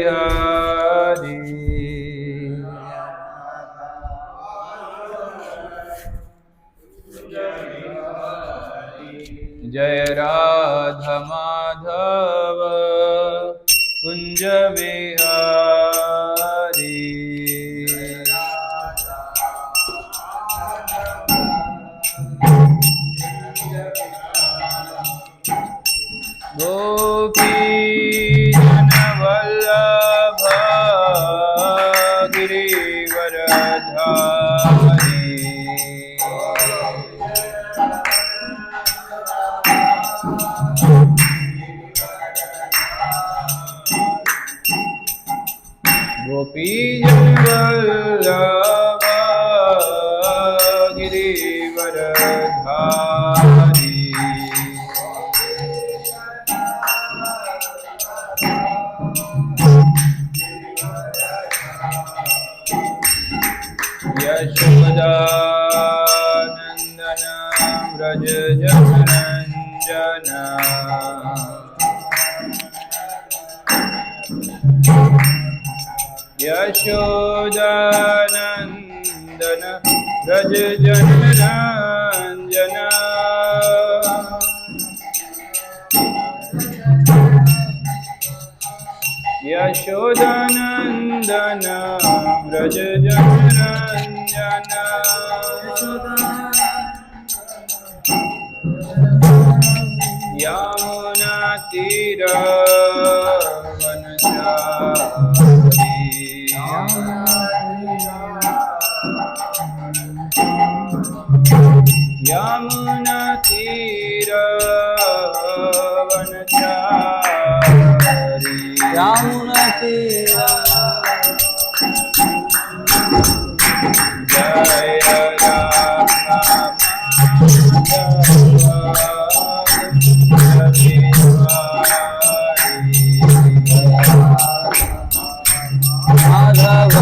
हरि जय राधा माधव कुंज विहारी गोपी जन वल्लभ गिरिवरधारी गोपी जन वल्लभ गिरिवरधारी यशोदानंदन व्रज जनरंजन यशोदानंदन व्रज जनरंजन यशोदानंदन व्रज जनरंजन यमुना तीर वनचारी यमुना तीर वनचारी यमुना तीर जय राधा माधव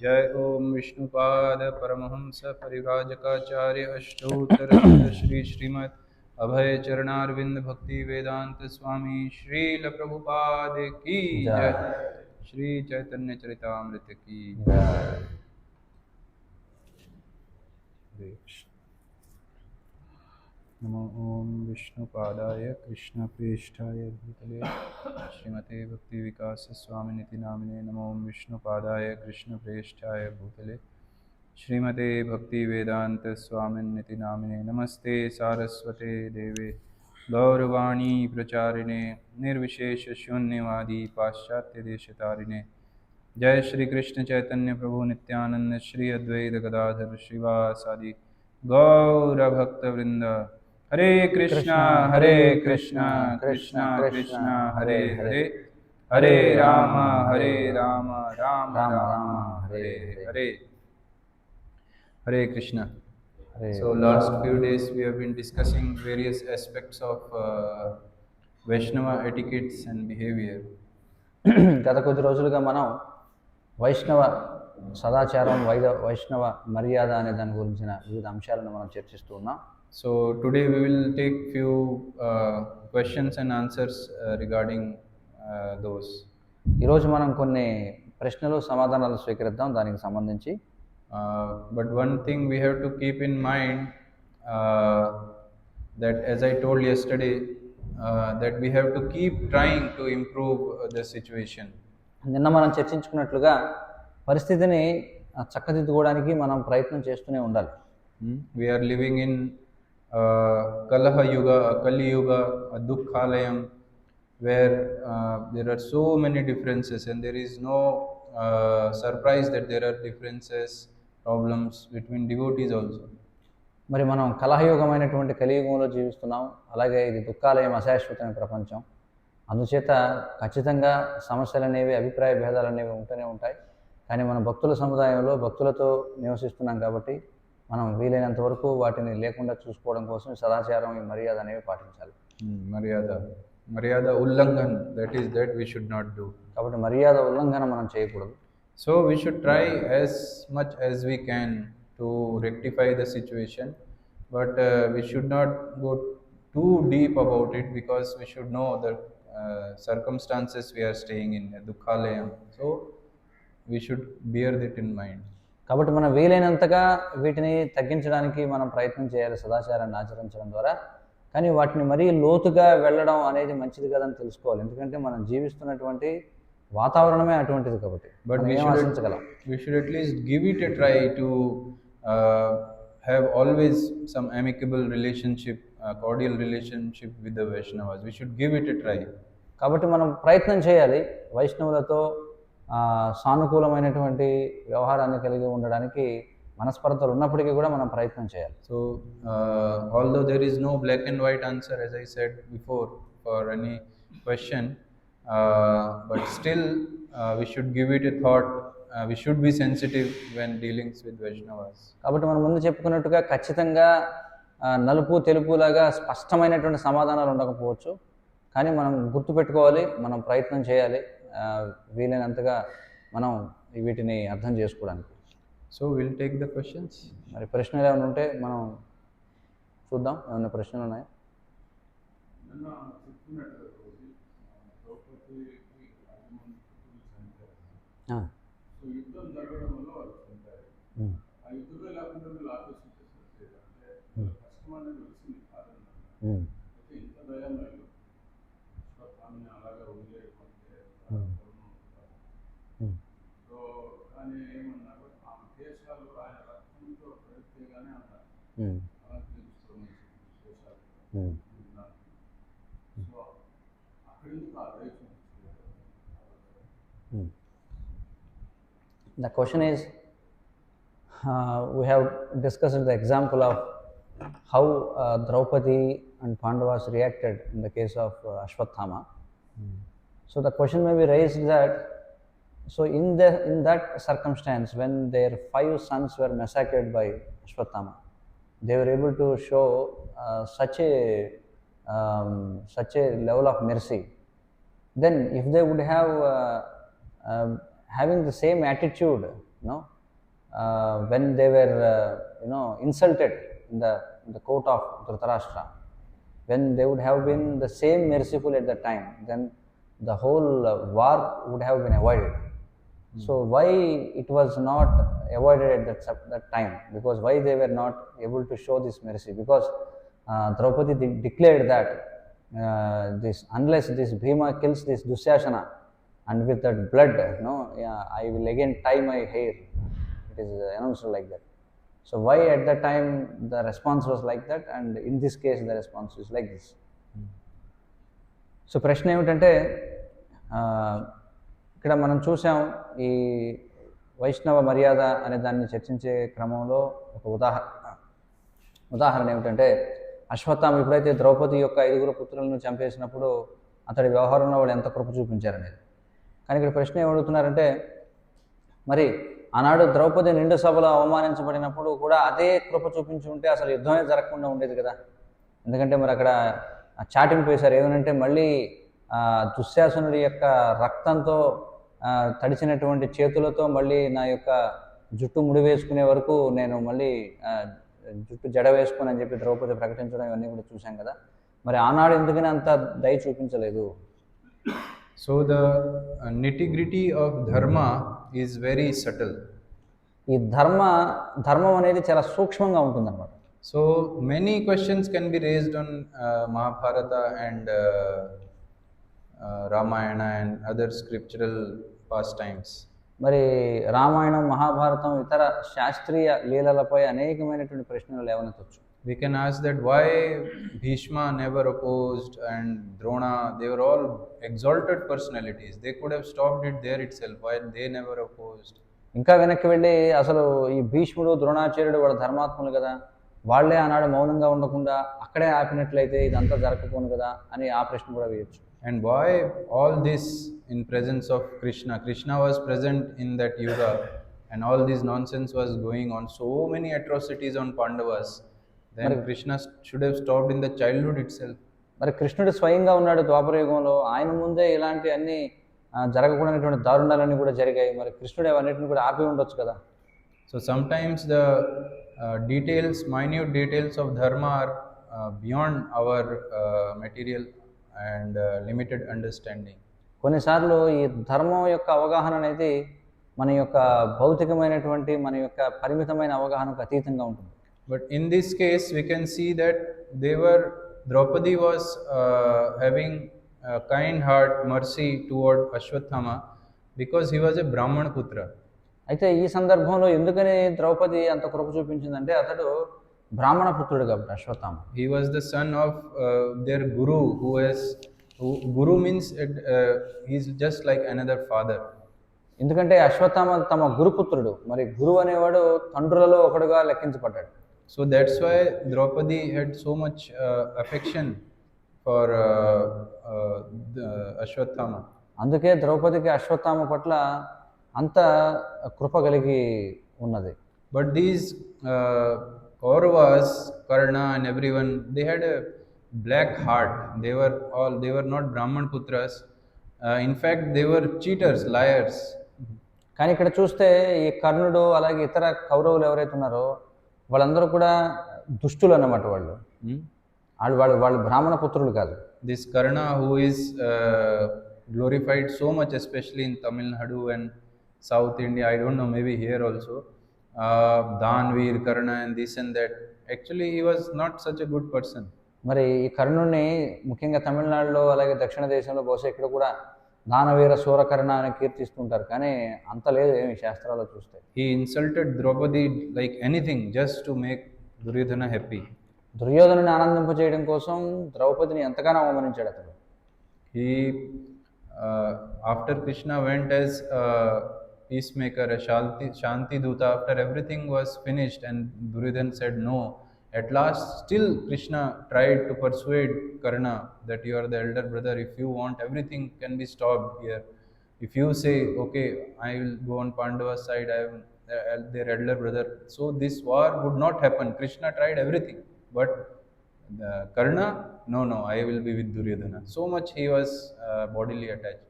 जय ओम विष्णुपाद परमहंस परिव्राजकाचार्य अष्टोत्तर श्री श्रीमद अभय चरणारविंद भक्ति वेदांत स्वामी श्रील प्रभुपाद की जय। श्री चैतन्य चरितामृत की जय। नमो ओम विष्णुपादाय कृष्णप्रेष्ठाय भूतले श्रीमते भक्ति विकास स्वामिनिति नामिने। नमो ओम विष्णुपादाय कृष्णप्रेष्ठाय भूतले श्रीमते भक्ति वेदांत स्वामिनिति नामिने। नमस्ते सारस्वते देवे गौरवाणी प्रचारिणे निर्विशेष शून्यवादी पाश्चात्य देशतारिणे। जय श्री कृष्ण चैतन्य प्रभु नित्यानंद श्री अद्वैत गदाधर श्रीवासादि गौर भक्त वृंद। हरे कृष्णा कृष्णा कृष्णा हरे हरे, हरे Ram Ram Ram Hare Hare. Hare Krishna. So last few days we have been discussing various aspects of Vaishnava etiquettes and behavior. గత కొద్ది రోజులుగా మనం వైష్ణవ సదాచారం వైష్ణవ మర్యాద అనే దాని గురించిన వివిధ అంశాలను మనం చర్చిస్తూ ఉన్నాం. So today we will take few questions and answers regarding those. ఈరోజు మనం కొన్ని ప్రశ్నలు సమాధానాలు స్వీకరిద్దాం దానికి సంబంధించి. But one thing we have to keep in mind that as I told yesterday that we have to keep trying to improve the situation. నిన్న మనం చర్చించుకున్నట్లుగా పరిస్థితిని చక్కదిద్దుకోవడానికి మనం ప్రయత్నం చేస్తూనే ఉండాలి. We are living in Kalaha Yuga, Kali Yuga, Dukkhalayam, where there are so many differences and there is no surprise that there are differences, problems between devotees also. మరి మనం కలహయుగమైనటువంటి కలియుగంలో జీవిస్తున్నాం. అలాగే ఇది దుఃఖాలయం, అశాశ్వతమైన ప్రపంచం. అందుచేత ఖచ్చితంగా సమస్యలు అనేవి, అభిప్రాయ భేదాలు అనేవి ఉంటూనే ఉంటాయి. కానీ మనం భక్తుల సముదాయంలో భక్తులతో నివసిస్తున్నాం కాబట్టి మనం వీలైనంత వరకు వాటిని లేకుండా చూసుకోవడం కోసం ఈ సదాచారం, ఈ మర్యాద అనేవి పాటించాలి. Maryada ullangan, that we should not do. కాబట్టి మర్యాద ఉల్లంఘన మనం చేయకూడదు. So we should try as much as we can to rectify the situation, but we should not go too deep about it, because we should know the circumstances we are staying in, Dukhalayam. So we should bear that in mind. కాబట్టి మనం వీలైనంతగా వీటిని తగ్గించడానికి మనం ప్రయత్నం చేయాలి సదాచారాన్ని ఆచరించడం ద్వారా. కానీ వాటిని మరీ లోతుగా వెళ్ళడం అనేది మంచిది కదని తెలుసుకోవాలి. ఎందుకంటే మనం జీవిస్తున్నటువంటి వాతావరణమే అటువంటిది కాబట్టి. But మనం we ఏం should, ఆశించగలం? we should at least give it a try to have always some amicable relationship, cordial relationship with the Vaishnavas. We should give it a try. కాబట్టి మనం ప్రయత్నం చేయాలి వైష్ణవులతో సానుకూలమైనటువంటి వ్యవహారాన్ని కలిగి ఉండడానికి. మనస్పర్ధలు ఉన్నప్పటికీ కూడా మనం ప్రయత్నం చేయాలి. So although there is no black and white answer, as I said before, for any question, but still we should give it a thought. We should be sensitive when dealing with Vaishnavas. కాబట్టి మనం ముందు చెప్పుకున్నట్టుగా ఖచ్చితంగా నలుపు తెలుపులాగా స్పష్టమైనటువంటి సమాధానాలు ఉండకపోవచ్చు. కానీ మనం గుర్తుపెట్టుకోవాలి, మనం ప్రయత్నం చేయాలి వీలైనంతగా మనం వీటిని అర్థం చేసుకోవడానికి. So we'll take the questions. మరి ప్రశ్నలు ఏమైనా ఉంటే మనం చూద్దాం. ఏమైనా ప్రశ్నలు ఉన్నాయా? యుద్ధం జరగడం వల్ల వాళ్ళు చంపారు. ఆ యుద్ధమే లేకుండా వీళ్ళు ఆలోచించేసినట్లేదు. అంటే కష్టం అనేది వచ్చింది కాదన్నారు. అయితే ఇంత దయాన్ని ఆమె అలాగా వదిలేయకుంటే సో కానీ ఏమన్నారు, ఆమె దేశాలు ఆయన రక్తంతో ప్రయత్నంగానే అన్నారు అలా తెలుసుకోవడం దేశాలు. సో అక్కడి నుంచి ఆ దేశం. The question is, we have discussed the example of how Draupadi and Pandavas reacted in the case of Ashwatthama. So the question may be raised that, so in that circumstance, when their 5 sons were massacred by Ashwatthama, they were able to show such a level of mercy. Then if they would have having the same attitude, when they were insulted in the court of Dhritarashtra, when they would have been the same merciful at that time, then the whole war would have been avoided. So why it was not avoided at that time? Because why they were not able to show this mercy? Because Draupadi declared that unless this Bhima kills this Dusyasana, and with that blood, I will again tie my hair. It is announced like that. So why at that time the response was like that, and in this case the response is like this? So ప్రశ్న ఏమిటంటే, ఇక్కడ మనం చూసాం ఈ వైష్ణవ మర్యాద అనే దాన్ని చర్చించే క్రమంలో ఒక ఉదాహరణ ఏమిటంటే, అశ్వత్థామ ఎప్పుడైతే ద్రౌపది యొక్క 5 పుత్రులను చంపేసినప్పుడు అతడి వ్యవహారంలో వాళ్ళు ఎంత కృప చూపించారనేది. కానీ ఇక్కడ ప్రశ్న ఏమడుగుతున్నారంటే, మరి ఆనాడు ద్రౌపది నిండు సభలో అవమానించబడినప్పుడు కూడా అదే కృప చూపించి ఉంటే అసలు యుద్ధమే జరగకుండా ఉండేది కదా. ఎందుకంటే మరి అక్కడ చాటింపు వేశారు. ఏమనంటే, మళ్ళీ దుశ్శాసనుడి యొక్క రక్తంతో తడిచినటువంటి చేతులతో మళ్ళీ నా యొక్క జుట్టు ముడి వేసుకునే వరకు నేను మళ్ళీ జుట్టు జడ వేసుకుని అని చెప్పి ద్రౌపది ప్రకటించడం ఇవన్నీ కూడా చూసాం కదా. మరి ఆనాడు ఎందుకని అంత దయ చూపించలేదు? So the nitty-gritty of dharma is very subtle. ఈ ధర్మం అనేది చాలా సూక్ష్మంగా ఉంటుందన్నమాట. So many questions can be raised on Mahabharata and Ramayana and other scriptural pastimes. మరి రామాయణం, మహాభారతం, ఇతర శాస్త్రీయ లీలలపై అనేకమైనటువంటి ప్రశ్నలు లేవనెత్తవచ్చు. We can ask that why Bhishma never opposed and Drona, they were all exalted personalities. They could have stopped it there itself. Why they never opposed? ఇంకా వెనక్కి వెళ్ళి అసలు ఈ భీష్ముడు, ద్రోణాచార్యుడు వాళ్ళ ధర్మాత్ములు కదా, వాళ్లే ఆనాడు మౌనంగా ఉండకుండా అక్కడే ఆపినట్లయితే ఇదంతా జరగకపోను కదా అని ఆ ప్రశ్న కూడా వేయచ్చు. And why all this in presence of Krishna? Krishna was present in that yuga and all this nonsense was going on, so many atrocities on Pandavas, then Krishna should have stopped in the childhood itself. మరి కృష్ణుడు స్వయంగా ఉన్నాడు ద్వాపర యుగంలో, ఆయన ముందే ఇలాంటి అన్ని జరగకూడనటువంటి దారుణాలన్నీ కూడా జరిగాయి. మరి కృష్ణుడు అవన్నిటిని కూడా ఆపి ఉండొచ్చు కదా. So sometimes the details, minute details of dharma are beyond our material and limited understanding. కొన్నిసార్లు ఈ ధర్మం యొక్క అవగాహన అనేది మన యొక్క భౌతికమైనటువంటి మన యొక్క పరిమితమైన అవగాహనకు అతీతంగా ఉంటుంది. But in this case we can see that Draupadi was having a kind heart, mercy toward Ashwatthama because he was a Brahman putra. అయితే ఈ సందర్భంలో ఎందుకని ద్రౌపది అంత కృప చూపించిందంటే అతడు బ్రాహ్మణ పుత్రుడు కాబట్టి Ashwatthama. He was the son of their guru guru means he's just like another father. ఎందుకంటే అశ్వత్థామ తమ గురుపుత్రుడు, మరి గురువు అనేవాడు తండ్రులలో ఒకడుగా లెక్కించబడ్డాడు. So that's why Draupadi had so much affection for Ashwatthama. అందుకే ద్రౌపదికి అశ్వత్థామ పట్ల అంత కృప కలిగి ఉన్నది. But these Kauravas, Karna and everyone, they had a black heart. They were not Brahman putras. In fact, they were cheaters, liars. కానీ ఇక్కడ చూస్తే ఈ కర్ణుడు అలాగే ఇతర కౌరవులు ఎవరైతే ఉన్నారో వాళ్ళందరూ కూడా దుష్టులు అన్నమాట. వాళ్ళు బ్రాహ్మణ పుత్రులు కాదు. This Karna, who is glorified so much, especially in Tamil Nadu and South India, I don't know, maybe here also, Danveer, Karna and this and that. Actually, he was not such a good person. మరి ఈ కర్ణుడిని ముఖ్యంగా తమిళనాడులో అలాగే దక్షిణ దేశంలో బహుశా ఇక్కడ కూడా దానవీర సూరకర్ణ అని కీర్తిస్తుంటారు, కానీ అంత లేదు ఏమి శాస్త్రాల్లో చూస్తే. He insulted Draupadi like anything just to make Duryodhana happy. దుర్యోధనుని ఆనందింపజేయడం కోసం ద్రౌపదిని ఎంతగానో అవమానించాడు అతడు. He after Krishna went as a peacemaker, a Shanti Duta, after everything was finished and Duryodhana said no, at last still Krishna tried to persuade Karna that you are the elder brother, if you want everything can be stopped here. If you say okay, I will go on Pandava's side, I am their elder brother, so this war would not happen. Krishna tried everything, but Karna, no, I will be with Duryodhana. So much he was bodily attached.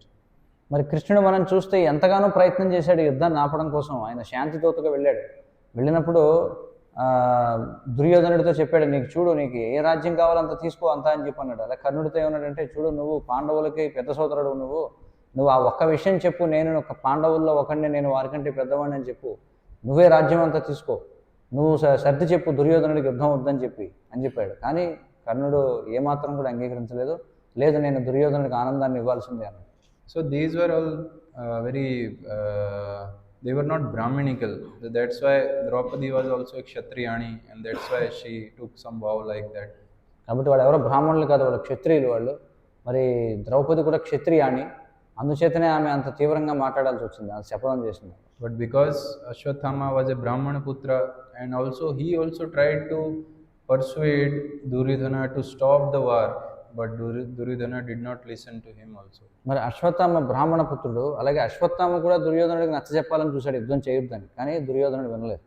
మరి కృష్ణుడు మనం చూస్తే ఎంతగానో ప్రయత్నం చేశాడు యుద్ధాన్ని ఆపడం కోసం. ఆయన శాంతిదూతగా వెళ్ళినప్పుడు దుర్యోధనుడితో చెప్పాడు, నీకు చూడు, నీకు ఏ రాజ్యం కావాలంత తీసుకో అంతా అని చెప్పి అన్నాడు. అలా కర్ణుడితో ఏమన్నాడంటే, చూడు నువ్వు పాండవులకి పెద్ద సోదరుడు, నువ్వు ఆ ఒక్క విషయం చెప్పు, నేను ఒక పాండవుల్లో ఒకడిని, నేను వారికంటే పెద్దవాడిని అని చెప్పు, నువ్వే రాజ్యం అంతా తీసుకో, నువ్వు సర్ది చెప్పు దుర్యోధనుడికి యుద్ధం వద్దని చెప్పాడు. కానీ కర్ణుడు ఏమాత్రం కూడా అంగీకరించలేదు. లేదు, నేను దుర్యోధనుడికి ఆనందాన్ని ఇవ్వాల్సిందే అన్నాడు. So these were all they were not Brahminical. That's why Draupadi was also a Kshatriyani, and that's why she took some vow like that. కాబట్టి వాళ్ళు ఎవరో బ్రాహ్మణులు కాదు, వాళ్ళు క్షత్రియులు వాళ్ళు. మరి ద్రౌపది కూడా క్షత్రియాని, అందుచేతనే ఆమె అంత తీవ్రంగా మాట్లాడాల్సి వచ్చింది, అది శపథం చేసింది. But because Ashwatthama was a Brahmana putra, and also he also tried to persuade Duryodhana to stop the war, but Duryodhana did not listen to him also. మరి అశ్వత్థామ బ్రాహ్మణ పుత్రుడు, అలాగే అశ్వత్థామ కూడా దుర్యోధనుడికి నచ్చజెప్పాలని చూశాడు యుద్ధం చేయొద్దని, కానీ దుర్యోధనుడు వినలేదు.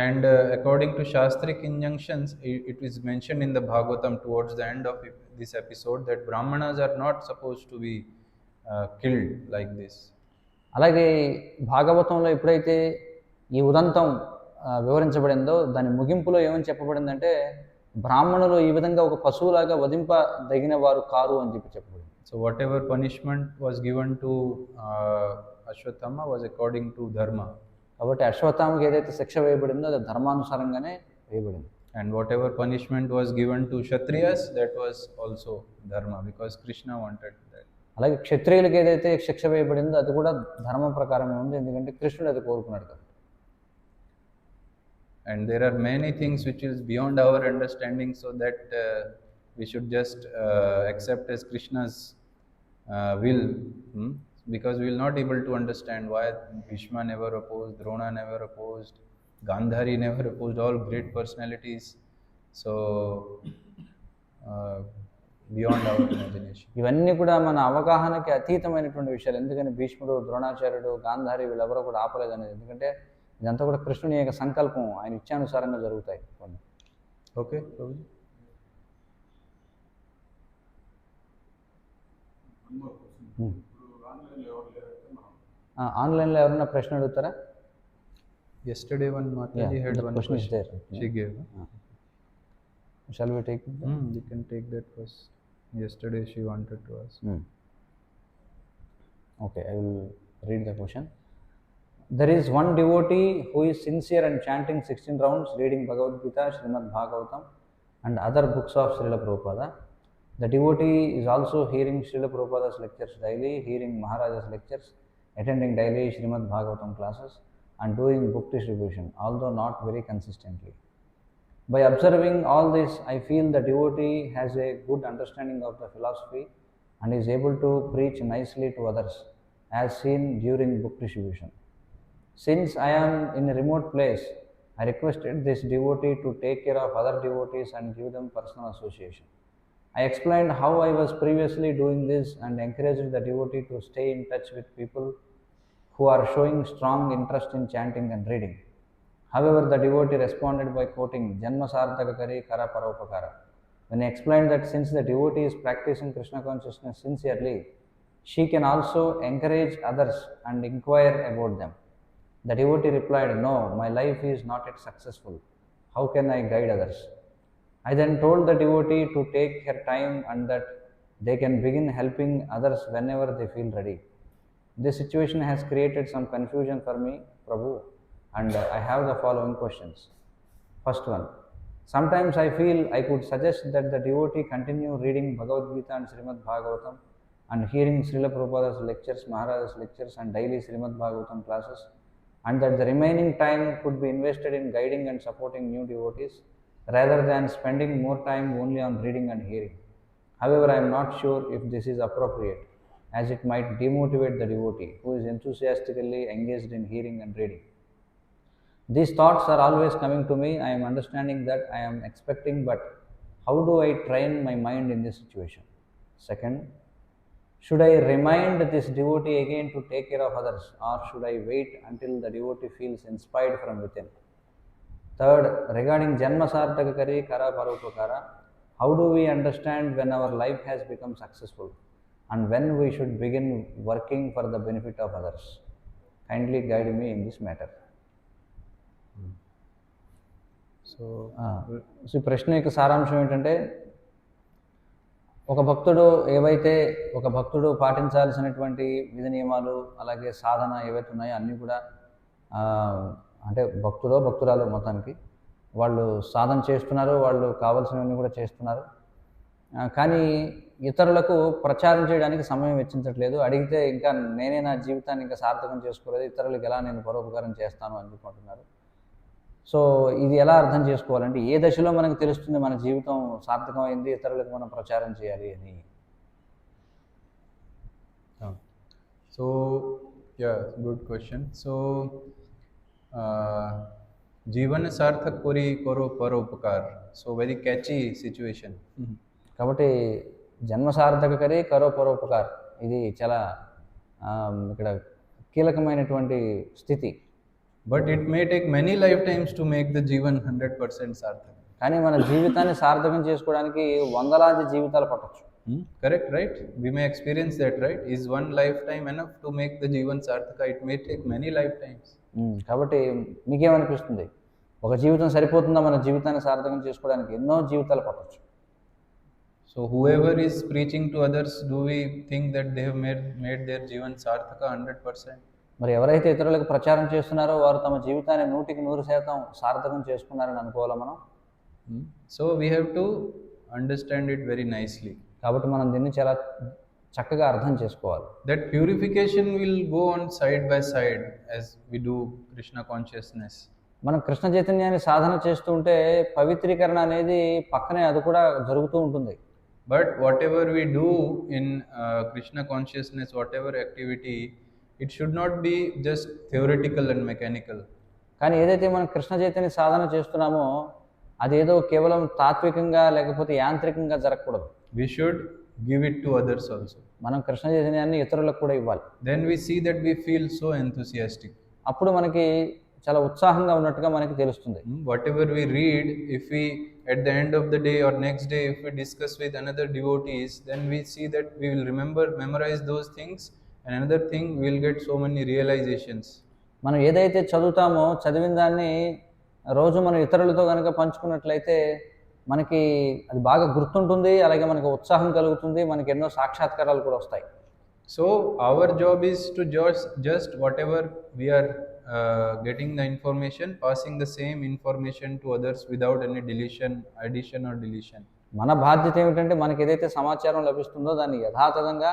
And according to Shastric injunctions, it is mentioned in the Bhagavatam towards the end of this episode that Brahmanas are not supposed to be killed like this. అలాగే భాగవతంలో ఎప్పుడైతే ఈ ఉదంతం వివరించబడిందో దాని ముగింపులో ఏమని చెప్పబడిందంటే, బ్రాహ్మణులు ఈ విధంగా ఒక పశువులాగా వధింపదగిన వారు కారు అని చెప్పబడింది. So whatever punishment was given to Ashwatthama was according to dharma. కాబట్టి అశ్వత్థామకి ఏదైతే శిక్ష వేయబడిందో అది ధర్మానుసారంగానే వేయబడింది. And whatever punishment was given to Kshatriyas, that was also dharma, because Krishna wanted that. అలాగే క్షత్రియులకి ఏదైతే శిక్ష వేయబడిందో అది కూడా ధర్మం ప్రకారమే ఉంది, ఎందుకంటే కృష్ణుడు అది కోరుకున్నాడు కాబట్టి. And there are many things which is beyond our understanding, so that we should just accept as Krishna's will, because we will not able to understand why Bhishma never opposed, Drona never opposed, Gandhari never opposed, all great personalities. So beyond our imagination. ఇవన్నీ కూడా మన అవగాహనకి అతీతమైనటువంటి విషయాలు. ఎందుకని భీష్ముడు, ద్రోణాచార్యుడు, గాంధారి వీళ్ళెవరూ కూడా ఆపలేదు అనేది. ఎందుకంటే ఇదంతా కూడా కృష్ణుని యొక్క సంకల్పం, ఆయన ఇచ్చానుసారంగా జరుగుతాయి కొన్ని. Okay, Prabhuji? One more question. ఇప్పుడు ఆన్లైన్లో ఎవరు లేరంటే మనం ఆన్లైన్లో ఎవరైనా ప్రశ్న అడుగుతారా? Yesterday one Mataji had the one question is question. there. She gave. Shall we take it? You can take that first. Yesterday she wanted to ask. Okay, I will read the question. There is one devotee who is sincere and chanting 16 rounds, reading Bhagavad Gita, Srimad Bhagavatam and other books of Srila Prabhupada. The devotee is also hearing Srila Prabhupada's lectures daily, hearing Maharaja's lectures, attending daily Srimad Bhagavatam classes and doing book distribution, although not very consistently. By observing all this, I feel the devotee has a good understanding of the philosophy and is able to preach nicely to others, as seen during book distribution. Since I am in a remote place, I requested this devotee to take care of other devotees and give them personal association. I explained how I was previously doing this and encouraged the devotee to stay in touch with people who are showing strong interest in chanting and reading. However, the devotee responded by quoting Janma Sarthaka Kari Kara Paropakara. When I explained that since the devotee is practicing Krishna consciousness sincerely, she can also encourage others and inquire about them. The devotee replied, "No, my life is not yet successful. How can I guide others?" I then told the devotee to take her time and that they can begin helping others whenever they feel ready. This situation has created some confusion for me, Prabhu, and I have the following questions. First one, sometimes I feel I could suggest that the devotee continue reading Bhagavad Gita and Srimad Bhagavatam and hearing Srila Prabhupada's lectures, Maharaja's lectures and daily Srimad Bhagavatam classes, and that the remaining time could be invested in guiding and supporting new devotees rather than spending more time only on reading and hearing. However, I am not sure if this is appropriate, as it might demotivate the devotee who is enthusiastically engaged in hearing and reading. These thoughts are always coming to me. I am understanding that I am expecting, but how do I train my mind in this situation? Second, should I remind this devotee again to take care of others, or should I wait until the devotee feels inspired from within? Third, regarding Janma Sarthaka Kari Kara Paropakara, how do we understand when our life has become successful and when we should begin working for the benefit of others? Kindly guide me in this matter. So, so ఈ ప్రశ్న యొక్క సారాంశం ఏంటంటే, ఒక భక్తుడు పాటించాల్సినటువంటి విధి నియమాలు అలాగే సాధన ఏవైతే ఉన్నాయో అన్నీ కూడా అంటే భక్తురాలు మొత్తానికి వాళ్ళు సాధన చేస్తున్నారు, వాళ్ళు కావాల్సినవన్నీ కూడా చేస్తున్నారు. కానీ ఇతరులకు ప్రచారం చేయడానికి సమయం వెచ్చించట్లేదు. అడిగితే ఇంకా నేనే నా జీవితాన్ని ఇంకా సార్థకం చేసుకోలేదు, ఇతరులకు ఎలా నేను పరోపకారం చేస్తాను అని అనుకుంటున్నారు. సో ఇది ఎలా అర్థం చేసుకోవాలంటే, ఏ దశలో మనకు తెలుస్తుంది మన జీవితం సార్థకమైంది, ఇతరులకు మనం ప్రచారం చేయాలి అని? So, yeah, good question. So, జీవన సార్థక్ కోరి కరో పరోపకార్. So very catchy situation. కాబట్టి జన్మ సార్థక కరి కరో పరోపకార్, ఇది చాలా ఇక్కడ కీలకమైనటువంటి స్థితి. But it may take many life times to make the Jeevan 100% Sarthak. కానీ మన జీవితాన్ని సార్థకం చేసుకోవడానికి వందలాది జీవితాలు పట్టచ్చు. Correct, right? We may experience that, right? Is one lifetime enough to make the Jivan Sarthaka? It may take many lifetimes. కాబట్టి మీకేమనిపిస్తుంది, ఒక జీవితం సరిపోతుందా మన జీవితాన్ని సార్థకం చేసుకోవడానికి? ఎన్నో జీవితాలు పట్టచ్చు. So whoever is preaching to others, do we think that they have made their Jivan Sarthaka 100%? మరి ఎవరైతే ఇతరులకు ప్రచారం చేస్తున్నారో వారు తమ జీవితాన్ని 100% సార్థకం చేసుకున్నారని అనుకోవాలా మనం? So we have to understand it very nicely. కాబట్టి మనం దీన్ని చాలా చక్కగా అర్థం చేసుకోవాలి. That purification will go on side by side as we do Krishna consciousness. మనం కృష్ణ చైతన్యాన్ని సాధన చేస్తూ ఉంటే పవిత్రీకరణ అనేది పక్కనే అది కూడా జరుగుతూ ఉంటుంది. But whatever we do in Krishna consciousness, whatever activity, it should not be just theoretical and mechanical. కానీ ఏదైతే మనం కృష్ణ చైతన్య సాధన చేస్తున్నామో అదేదో కేవలం తాత్వికంగా లేకపోతే యాంత్రికంగా జరగకూడదు. We should give it to others also. మనం కృష్ణ చైతన్యాన్ని ఇతరులకు కూడా ఇవ్వాలి. Then we see that we feel so enthusiastic. అప్పుడు మనకి చాలా ఉత్సాహంగా ఉన్నట్టుగా మనకి తెలుస్తుంది. Whatever we read, if we at the end of the day or next day, if we discuss with another devotees, then we see that we will memorize those things, and another thing, we will get so many realizations. మనం ఏదైతే చదువుతామో చదివిన దాన్ని రోజు మనం ఇతరులతో కనుక పంచుకున్నట్లయితే మనకి అది బాగా గుర్తుంటుంది, అలాగే మనకి ఉత్సాహం కలుగుతుంది, మనకి ఎన్నో సాక్షాత్కారాలు కూడా వస్తాయి. So our job is to just whatever we are getting the information, passing the same information to others without any addition or deletion. మన బాధ్యత ఏమిటంటే మనకి ఏదైతే సమాచారం లభిస్తుందో దాన్ని యథాతథంగా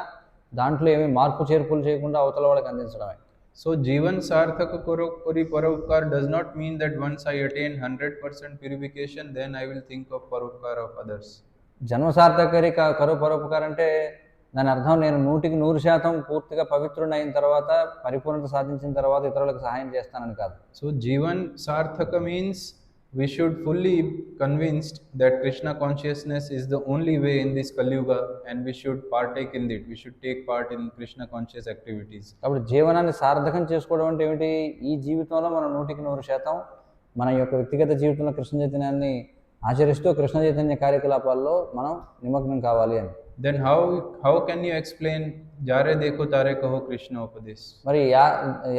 దాంట్లో ఏమీ మార్పు చేర్పులు చేయకుండా అవతల వాళ్ళకి అందించడమే. So Jivan Sarthaka Kori Paropkar does not mean that once I attain 100% purification, then I will think of Paropkar of others. జన్మసార్థకరి కరు పరోపకారం అంటే దాని అర్థం నేను 100% పూర్తిగా పవిత్రుని అయిన తర్వాత పరిపూర్ణత సాధించిన తర్వాత ఇతరులకు సహాయం చేస్తానని కాదు. So Jivan Sarthaka means we should fully convinced that Krishna consciousness is the only way in this Kali Yuga, and we should partake in it. We should take part in Krishna conscious activities. కాబట్టి జీవనాన్ని సార్థకం చేసుకోవడం అంటే ఏమిటి? ఈ జీవితంలో మనం 100% మన యొక్క వ్యక్తిగత జీవితంలో కృష్ణ చైతన్యాన్ని ఆచరిస్తూ కృష్ణ చైతన్య కార్యకలాపాల్లో మనం నిమగ్నం కావాలి అని. Then how can you explain Jare Dekho Tare Kaho Krishna Upadesh? మరి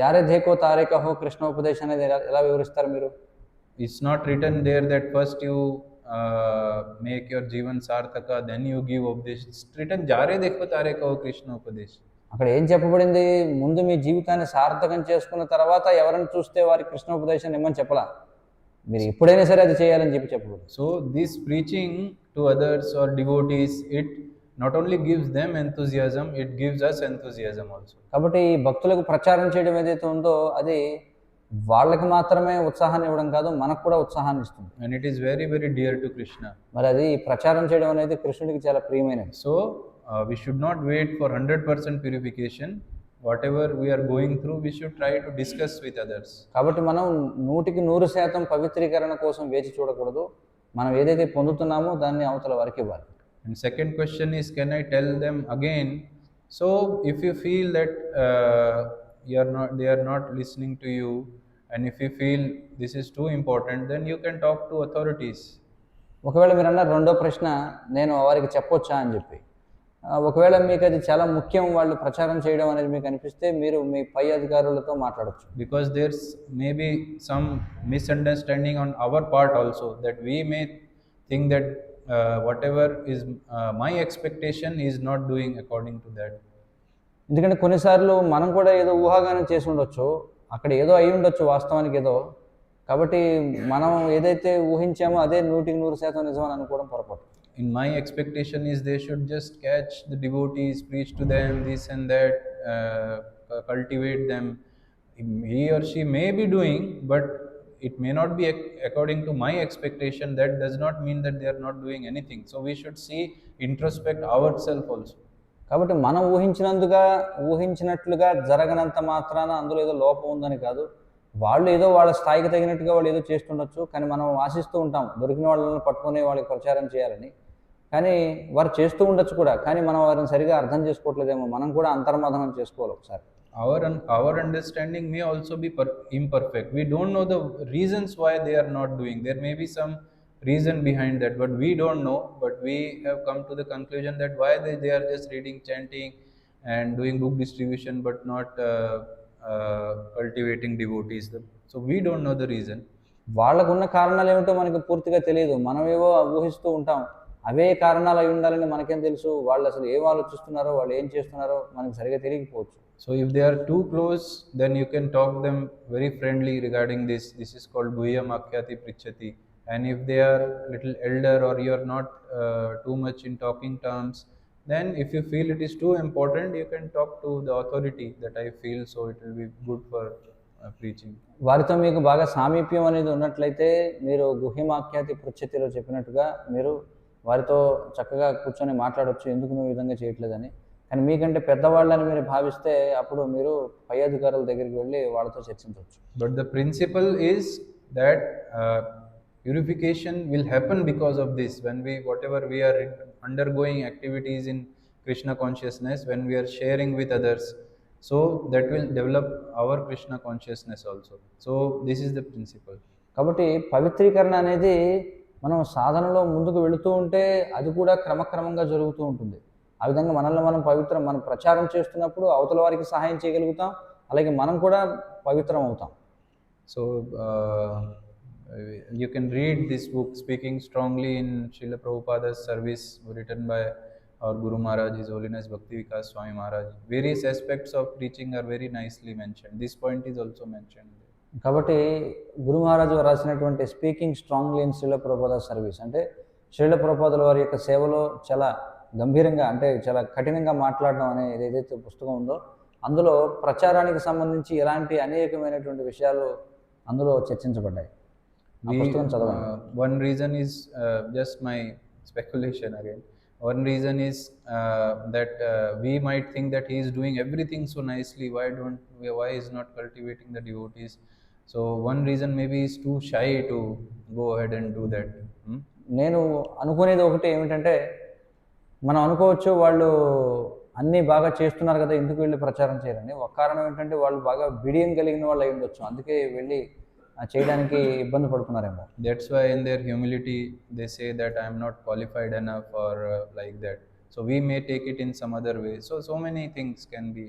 యారే దేకో తారే కహో కృష్ణ ఉపదేశం అనేది ఎలా వివరిస్తారు మీరు? It's not written there that first you make your Jivan Sarthaka, then you give Upadesh. It's written Jare Dekho Tare Kaho Krishna Upadesh. అక్కడ ఏం చెప్పబడింది? ముందు మీ జీవితాన్ని సార్థకం చేసుకున్న తర్వాత ఎవరిని చూస్తే వారి కృష్ణ ఉపదేశం ఇమ్మని చెప్పలా, మీరు ఎప్పుడైనా సరే అది చేయాలని చెప్పబడింది. So this preaching to others or devotees, it not only gives them enthusiasm, it gives us enthusiasm also. కాబట్టి భక్తులకు ప్రచారం చేయడం ఏదైతే ఉందో అది వాళ్ళకి మాత్రమే ఉత్సాహాన్ని ఇవ్వడం కాదు, మనకు కూడా ఉత్సాహాన్ని ఇస్తుంది. And it is very, very dear to Krishna. మరి అది ప్రచారం చేయడం అనేది కృష్ణుడికి చాలా ప్రియమైనది. So we should not wait for 100% purification. Whatever we are going through, we should try to discuss with others. కాబట్టి మనం 100% పవిత్రీకరణ కోసం వేచి చూడకూడదు. మనం ఏదైతే పొందుతున్నామో దాన్ని అవతల వారికి ఇవ్వాలి. And second question is, can I tell them again? So if you feel that they are not listening to you, and if you feel this is too important, then you can talk to authorities. ఒకవేళ మీరు అన్న రెండో ప్రశ్న, నేను వారికి చెప్పొచ్చా అని చెప్పి, ఒకవేళ మీకు అది చాలా ముఖ్యం వాళ్ళు ప్రచారం చేయడం అనేది మీకు అనిపిస్తే మీరు మీ పై అధికారులతో మాట్లాడచ్చు. Because there's maybe some misunderstanding on our part also, that we may think that whatever is my expectation is not doing according to that. ఎందుకంటే కొన్నిసార్లు మనం కూడా ఏదో ఊహాగానం చేసి ఉండొచ్చు, అక్కడ ఏదో అయి ఉండొచ్చు వాస్తవానికి ఏదో. కాబట్టి మనం ఏదైతే ఊహించామో అదే 100% నిజమని అనుకోవడం పొరపాటు. In my expectation is they should just catch the devotees, preach to them, this and that, cultivate them. He or she may be doing, but it may not be according to my expectation. That does not mean that they are not doing anything. So we should introspect ourselves also. కాబట్టి మనం ఊహించినట్లుగా జరగనంత మాత్రాన అందులో ఏదో లోపం ఉందని కాదు. వాళ్ళు ఏదో వాళ్ళ స్థాయికి తగినట్టుగా వాళ్ళు ఏదో చేస్తుండొచ్చు, కానీ మనం ఆశిస్తూ ఉంటాం దొరికిన వాళ్ళని పట్టుకుని వాళ్ళకి ప్రచారం చేయాలని. కానీ వారు చేస్తూ ఉండొచ్చు కూడా, కానీ మనం వారిని సరిగా అర్థం చేసుకోవట్లేదేమో. మనం కూడా అంతర్మథనం చేసుకోవాలి ఒకసారి. Our understanding may also be imperfect. We don't know the reasons why they are not doing. There may be some reason behind that, but we don't know. But we have come to the conclusion that why they are just reading, chanting and doing book distribution, but not cultivating devotees. So we don't know the reason. వాళ్ళకున్న కారణాలు ఏమిటో మనకి పూర్తిగా తెలియదు. మనమేవో ఊహిస్తూ ఉంటాం. అవే కారణాలు అయి ఉండాలని మనకేం తెలుసు? వాళ్ళు అసలు ఏం ఆలోచిస్తున్నారో, వాళ్ళు ఏం చేస్తున్నారో మనకు సరిగా తెలియకపోవచ్చు. So if they are too close, then you can talk them very friendly regarding this. This is called Guhyam Akhyati Prichati. And if they are little elder or you are not too much in talking terms, then if you feel it is too important, you can talk to the authority that I feel so it will be good for preaching. వారితో మీకు బాగా సామీప్యం అనేది ఉన్నట్లయితే మీరు గుహ్యమాఖ్యాతి పృచ్ఛతిలో చెప్పినట్టుగా మీరు వారితో చక్కగా కూర్చొని మాట్లాడవచ్చు, ఎందుకు నువ్వు ఈ విధంగా చేయట్లేదని. కానీ మీకంటే పెద్దవాళ్ళని మీరు భావిస్తే అప్పుడు మీరు పై అధికారుల దగ్గరికి వెళ్ళి వాళ్ళతో చర్చించవచ్చు. But the principle is that purification will happen because of this. When we, whatever we are undergoing activities in Krishna consciousness, when we are sharing with others, so that will develop our Krishna consciousness also. So this is the principle. కాబట్టి పవిత్రీకరణ అనేది మనం సాధనలో ముందుకు వెళుతూ ఉంటే అది కూడా క్రమక్రమంగా జరుగుతూ ఉంటుంది. ఆ విధంగా మనల్ని మనం ప్రచారం చేస్తున్నప్పుడు అవతల వారికి సహాయం చేయగలుగుతాం, అలాగే మనం కూడా పవిత్రం అవుతాం. So you can read this book, Speaking Strongly in Srila Prabhupada's Service, written by our Guru Maharaj, His Holiness Bhakti Vikas Swami Maharaj. Various aspects of preaching are very nicely mentioned. This point is also mentioned. కాబట్టి గురు మహారాజు వారు రాసినటువంటి speaking strongly in Srila Prabhupada service అంటే శ్రీల ప్రభుపాదుల వారి యొక్క సేవలో చాలా గంభీరంగా అంటే చాలా కఠినంగా మాట్లాడడం అనే ఏదైతే పుస్తకం ఉందో అందులో ప్రచారానికి సంబంధించి ఎలాంటి అనేకమైనటువంటి విషయాలు అందులో చర్చించబడ్డాయి. ఆ పుస్తకం చదవండి. One reason is just my speculation again. One reason is that we might think that he is doing everything so nicely. Why is not cultivating the devotees? So one reason maybe is too shy to go ahead and do that. నేను అనుకునేది ఒకటి ఏమిటంటే మనం అనుకోవచ్చు వాళ్ళు అన్నీ బాగా చేస్తున్నారు కదా ఎందుకు వెళ్ళి ప్రచారం చేయరని. ఒక కారణం ఏంటంటే వాళ్ళు బాగా బిడియం కలిగిన వాళ్ళు అయి ఉండొచ్చు, అందుకే వెళ్ళి చేయడానికి ఇబ్బంది పడుతున్నారేమో. That's why in their humility they say that I am not qualified enough or like that. So we may take it in some other way. So many things can be.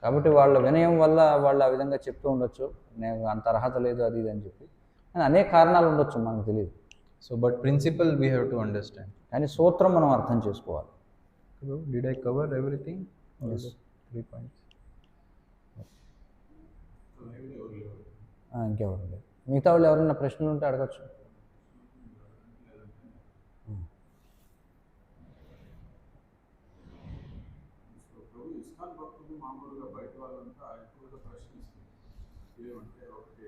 కాబట్టి వాళ్ళ వినయం వల్ల వాళ్ళు ఆ విధంగా చెప్తూ ఉండొచ్చు, నేను అంత అర్హత లేదు అది ఇది అని చెప్పి. కానీ అనేక కారణాలు ఉండొచ్చు, మనకు తెలియదు. So but principle we have to understand. కానీ సూత్రం మనం అర్థం చేసుకోవాలి. So did I cover everything? Yes. 3 points. ఇంకెవరు లేదు. మిగతా వాళ్ళు ఎవరైనా ప్రశ్నలు ఉంటే అడగచ్చు. ఇస్కాన్ భక్తులు మామూలుగా బయట వాళ్ళంతా ఎక్కువగా ప్రశ్నిస్తారు. ఏమంటే ఒకటి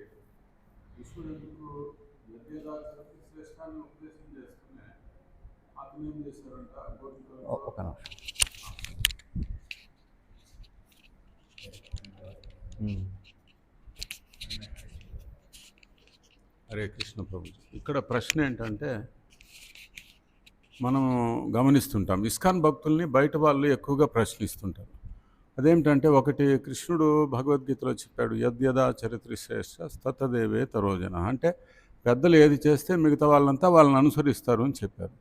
కృష్ణుడు ఎందుకు యజ్ఞదాచరతి శ్రేష్టాన్ని ఉపదేశం చేస్తూనే అతను ఏం చేశారంట ఒక నిమిషం. హరే కృష్ణ ప్రభు. ఇక్కడ ప్రశ్న ఏంటంటే మనం గమనిస్తుంటాం ఇస్కాన్ భక్తుల్ని బయట వాళ్ళు ఎక్కువగా ప్రశ్నిస్తుంటారు. అదేమిటంటే ఒకటి కృష్ణుడు భగవద్గీతలో చెప్పాడు, యద్యదా చరిత్ర శ్రేష్ఠ తత్తదేవే తరోజన, అంటే పెద్దలు ఏది చేస్తే మిగతా వాళ్ళంతా వాళ్ళని అనుసరిస్తారు అని చెప్పారు.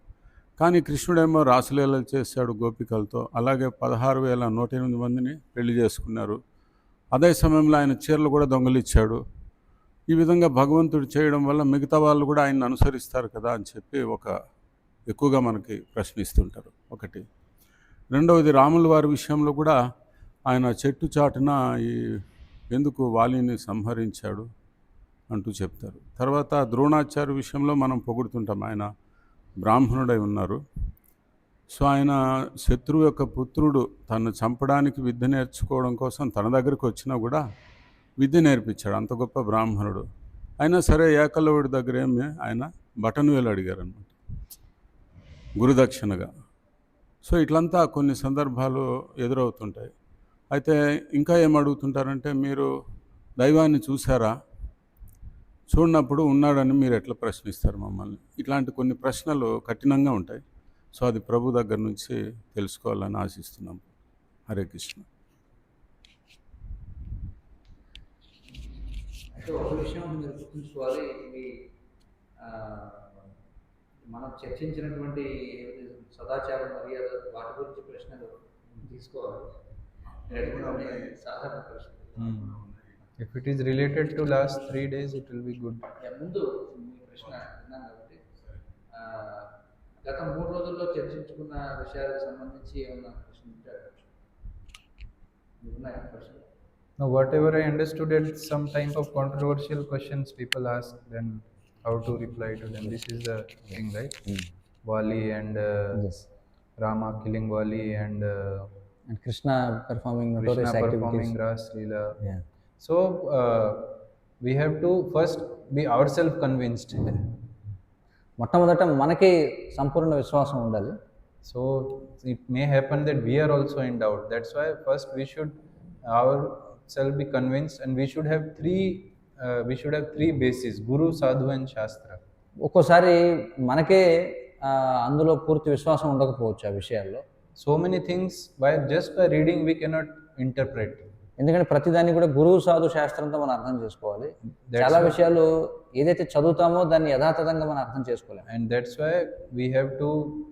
కానీ కృష్ణుడేమో రాసలీలలు చేశాడు గోపికలతో, అలాగే 16,108 మందిని పెళ్లి చేసుకున్నారు. అదే సమయంలో ఆయన చీరలు కూడా దొంగలిచ్చాడు. ఈ విధంగా భగవంతుడు చేయడం వల్ల మిగతా వాళ్ళు కూడా ఆయన్ని అనుసరిస్తారు కదా అని చెప్పి ఎక్కువగా మనకి ప్రశ్నిస్తుంటారు ఒకటి. రెండవది రాముల వారి విషయంలో కూడా ఆయన చెట్టు చాటున ఎందుకు వాలిని సంహరించాడు అంటూ చెప్తారు. తర్వాత ద్రోణాచార్య విషయంలో మనం పొగుడుతుంటాం, ఆయన బ్రాహ్మణుడై ఉన్నారు. సో ఆయన శత్రువు యొక్క పుత్రుడు తను చంపడానికి విద్య నేర్చుకోవడం కోసం తన దగ్గరికి వచ్చినా కూడా విద్య నేర్పించాడు, అంత గొప్ప బ్రాహ్మణుడు. అయినా సరే ఏకలవుడి దగ్గర ఏమి ఆయన బటన్ వేలు అడిగారు అనమాట గురుదక్షిణగా. సో ఇట్లంతా కొన్ని సందర్భాలు ఎదురవుతుంటాయి. అయితే ఇంకా ఏం అడుగుతుంటారంటే, మీరు దైవాన్ని చూసారా, చూడనప్పుడు ఉన్నాడని మీరు ఎట్లా ప్రశ్నిస్తారు మమ్మల్ని? ఇట్లాంటి కొన్ని ప్రశ్నలు కఠినంగా ఉంటాయి. సో అది ప్రభు దగ్గర నుంచి తెలుసుకోవాలని ఆశిస్తున్నాం. హరే కృష్ణ. అయితే ఒక విషయం మీరు గుర్తుంచుకోవాలి, ఇవి మనం చర్చించినటువంటి సదాచార మర్యాద వాటి గురించి ప్రశ్నలు తీసుకోవాలి. సాధారణ ప్రశ్న. If it is related to last 3 days, it will be good. ముందు మీ ప్రశ్న విన్నాను కాబట్టి గత 3 రోజుల్లో చర్చించుకున్న విషయాలకు సంబంధించి ఏమన్నా ప్రశ్న ఉంటే అడగచ్చు. ఉన్నాయా ప్రశ్న? Now, whatever I understood, that some type of controversial questions people ask, then how to reply to them. This is the thing, right? Wali and Yes. Rama killing Wali and Krishna performing Krishna notorious performing activities. Ras Leela. Yeah. So we have to first be ourselves convinced. మొట్టమొదట మనకి సంపూర్ణ విశ్వాసం ఉండాలి. So it may happen that we are also in doubt. That's why first we should ourselves be convinced, and we should have three bases: Guru, Sadhu, and Shastra. ఒక్కోసారి మనకే అందులో పూర్తి విశ్వాసం ఉండకపోవచ్చు ఆ విషయాల్లో. So many things just by reading we cannot interpret. ఎందుకంటే ప్రతిదాన్ని కూడా గురువు సాధు శాస్త్రంతో మనం అర్థం చేసుకోవాలి. చాలా విషయాలు ఏదైతే చదువుతామో దాన్ని యథాతథంగా మనం అర్థం చేసుకోలేము. And that's why we have to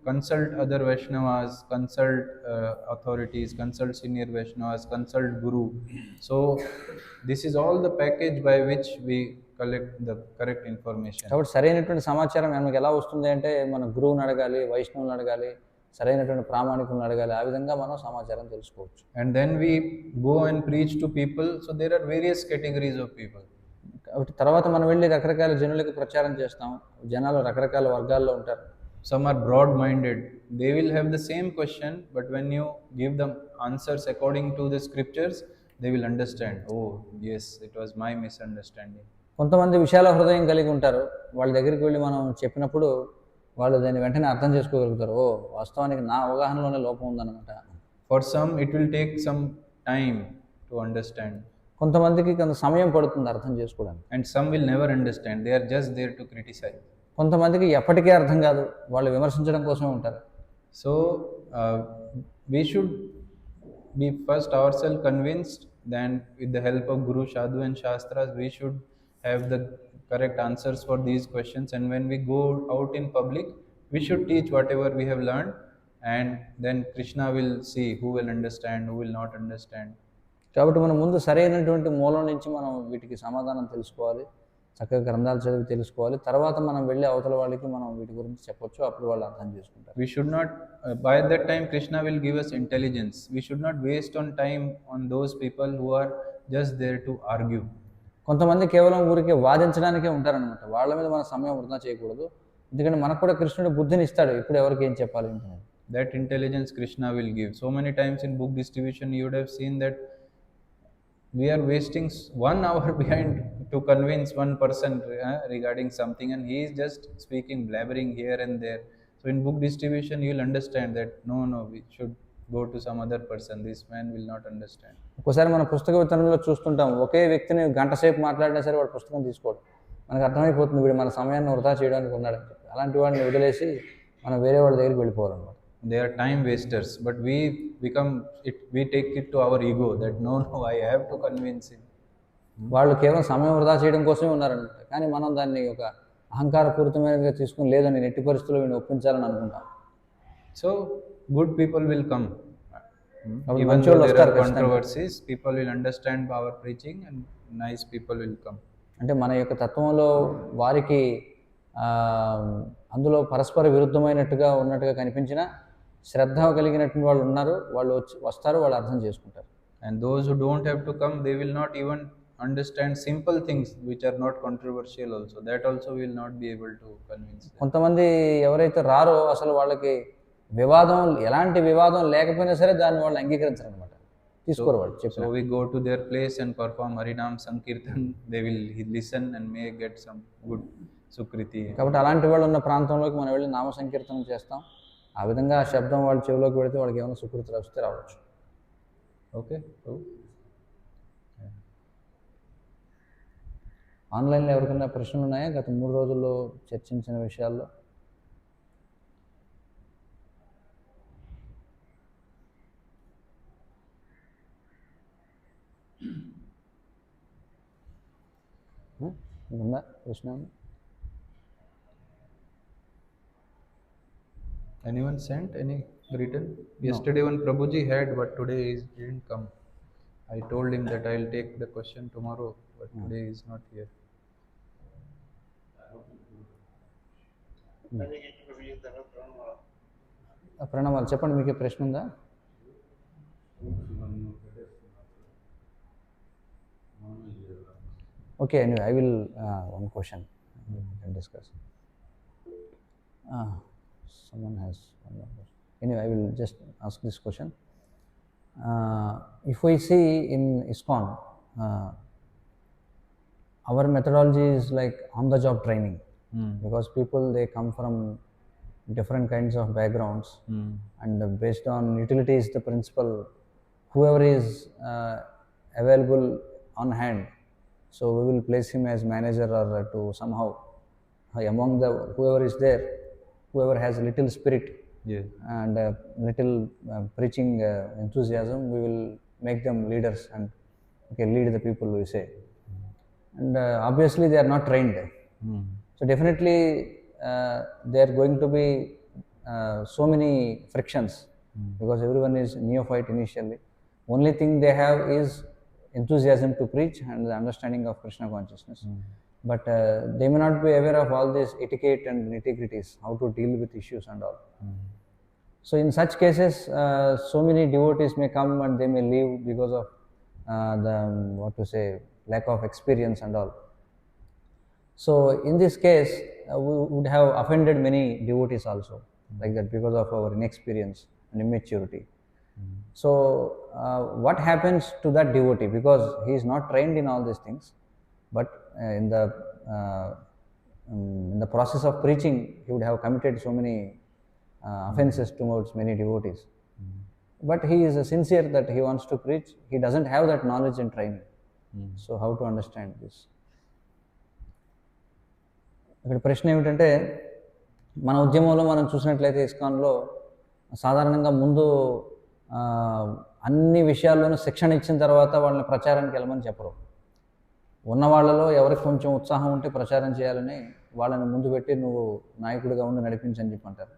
consult other Vaishnavas, consult authorities, consult senior Vaishnavas, consult Guru. So this is all the package by which we collect the correct information. కాబట్టి సరైనటువంటి సమాచారం మనకి ఎలా వస్తుంది అంటే మన గురువుని అడగాలి, వైష్ణవుని అడగాలి, సరైనటువంటి ప్రామాణికులను అడగాలి. ఆ విధంగా మనం సమాచారం తెలుసుకోవచ్చు. And then we go and preach to people. So there are various categories of people. కాబట్టి తర్వాత మనం వెళ్ళి రకరకాల జనులకు ప్రచారం చేస్తాం. జనాలు రకరకాల వర్గాల్లో ఉంటారు. Some are broad-minded. They will have the same question, but when you give them answers according to the scriptures, they will understand. Oh, yes, it was my misunderstanding. కొంతమంది విశాల హృదయం కలిగి ఉంటారు. వాళ్ళ దగ్గరికి వెళ్ళి మనం చెప్పినప్పుడు వాళ్ళు దాన్ని వెంటనే అర్థం చేసుకోగలుగుతారు. ఓ, వాస్తవానికి నా అవగాహనలోనే లోపం ఉందన్నమాట. For some, it will take some time to understand. కొంతమందికి కొంత సమయం పడుతుంది అర్థం చేసుకోవడానికి. And some will never understand. They are just there to criticize. కొంతమందికి ఎప్పటికీ అర్థం కాదు, వాళ్ళు విమర్శించడం కోసమే ఉంటారు. So we should be first ourselves convinced, then with the help of Guru, Sadhu and Shastras, we should have the correct answers for these questions. And when we go out in public, we should teach whatever we have learned, and then Krishna will see who will understand, who will not understand. కాబట్టి మనం ముందు సరైనటువంటి మూలం నుంచి మనం వీటికి సమాధానం తెలుసుకోవాలి, చక్కగా గ్రంథాలు చదివి తెలుసుకోవాలి. తర్వాత మనం వెళ్ళి అవతల వాళ్ళకి మనం వీటి గురించి చెప్పొచ్చు, అప్పుడు వాళ్ళు అర్థం చేసుకుంటారు. We should not, by that time Krishna will give us intelligence. We should not waste on time on those people who are just there to argue. కొంతమంది కేవలం ఊరికే వాదించడానికే ఉంటారనమాట. వాళ్ళ మీద మన సమయం వృధా చేయకూడదు. ఎందుకంటే మనకు కూడా కృష్ణుడు బుద్ధిని ఇస్తాడు, ఇప్పుడు ఎవరికి ఏం చెప్పాలి ఏంటనేది. That intelligence Krishna will give. So many times in book distribution you would have seen that we are wasting 1 hour behind to convince one person regarding something, and he is just speaking, blabbering here and there. So in book distribution you will understand that no, we should go to some other person. This man will not understand. ఒక్కోసారి మన పుస్తక వితరణలో చూస్తుంటాం, ఒకే వ్యక్తిని గంట సేపు మాట్లాడినా సరే వాడు పుస్తకం తీసుకోడు. మనకు అర్థమైపోతుంది వీడు మన సమయాన్ని వృధా చేయడానికి ఉన్నాడని చెప్పి. అలాంటి వాడిని వదిలేసి మనం వేరే వాళ్ళ దగ్గరికి వెళ్ళిపోవాలన్నమాట. They are time wasters, but we take it to our ego that no, I have to convince him. వాళ్ళు కేవలం సమయం వృధా చేయడం కోసమే ఉన్నారనమాట. కానీ మనం దాన్ని ఒక అహంకారపూరితమైనదిగా తీసుకుని లేదని ఎట్టి పరిస్థితుల్లో వీడిని ఒప్పించాలని అనుకుంటాం. So good people will come. Even though there are controversies, people will understand our preaching and nice people will come. అంటే మన యొక్క తత్వంలో వారికి అందులో పరస్పర విరుద్ధమైనట్టుగా ఉన్నట్టుగా కనిపించినా శ్రద్ధ కలిగినటువంటి వాళ్ళు ఉన్నారు, వాళ్ళు వస్తారు, వాళ్ళు అర్థం చేసుకుంటారు. And those who don't have to come, they will not even understand simple things which are not controversial also. That also will not be able to convince them. కొంతమంది ఎవరైతే రారో అసలు వాళ్ళకి ఎలాంటి వివాదం లేకపోయినా సరే దాన్ని వాళ్ళు అంగీకరించరు అనమాట, తీసుకోరు వాళ్ళు చెప్పిన. So we go to their place and perform Harinam Sankirtan. They will listen and may get some good sukriti. కాబట్టి అలాంటి వాళ్ళు ఉన్న ప్రాంతంలోకి మనం వెళ్ళి నామ సంకీర్తనం చేస్తాం. ఆ విధంగా ఆ శబ్దం వాళ్ళ చెవిలోకి పెడితే వాళ్ళకి ఏమైనా సుకృతి వస్తే రావచ్చు. ఓకే. ఆన్లైన్లో ఎవరికైనా ప్రశ్నలు ఉన్నాయా గత 3 రోజుల్లో చర్చించిన విషయాల్లో? ఉందా ప్రశ్న? Anyone sent any written? Yesterday one Prabhuji had, but today he didn't come. I told him that I'll take the question tomorrow, but today he is not here. ప్రణామాలు. చెప్పండి, మీకు ప్రశ్న ఉందా? Okay, anyway, I will one question we can discuss. Someone has one more question. Anyway, I will just ask this question. If we see in ISKCON, our methodology is like on-the-job training, because people, they come from different kinds of backgrounds, and based on utility is the principle. Whoever is available on hand, so we will place him as manager or to somehow among the whoever is there, whoever has little spirit Yes. and little preaching enthusiasm, we will make them leaders and lead the people, we say. And obviously they are not trained. So definitely there are going to be so many frictions because everyone is neophyte initially. Only thing they have is enthusiasm to preach and the understanding of Krishna consciousness. But they may not be aware of all this etiquette and nitty-gritties, how to deal with issues and all. So in such cases, so many devotees may come and they may leave because of the lack of experience and all. So in this case, we would have offended many devotees also, like that, because of our inexperience and immaturity. So what happens to that devotee? Because he is not trained in all these things, but in the process of preaching, he would have committed so many offenses towards many devotees. But he is sincere that he wants to preach. He doesn't have that knowledge and training. So how to understand this? ఇక్కడ ప్రశ్న ఏమిటంటే, మన ఉద్యమంలో మనం చూసినట్లయితే ఇస్కాన్లో సాధారణంగా ముందు అన్ని విషయాల్లోనూ శిక్షణ ఇచ్చిన తర్వాత వాళ్ళని ప్రచారానికి వెళ్ళమని చెప్పరు. ఉన్న వాళ్ళలో ఎవరికి కొంచెం ఉత్సాహం ఉంటే ప్రచారం చేయాలని వాళ్ళని ముందు పెట్టి నువ్వు నాయకుడిగా ఉండి నడిపించని చెప్పి అంటారు.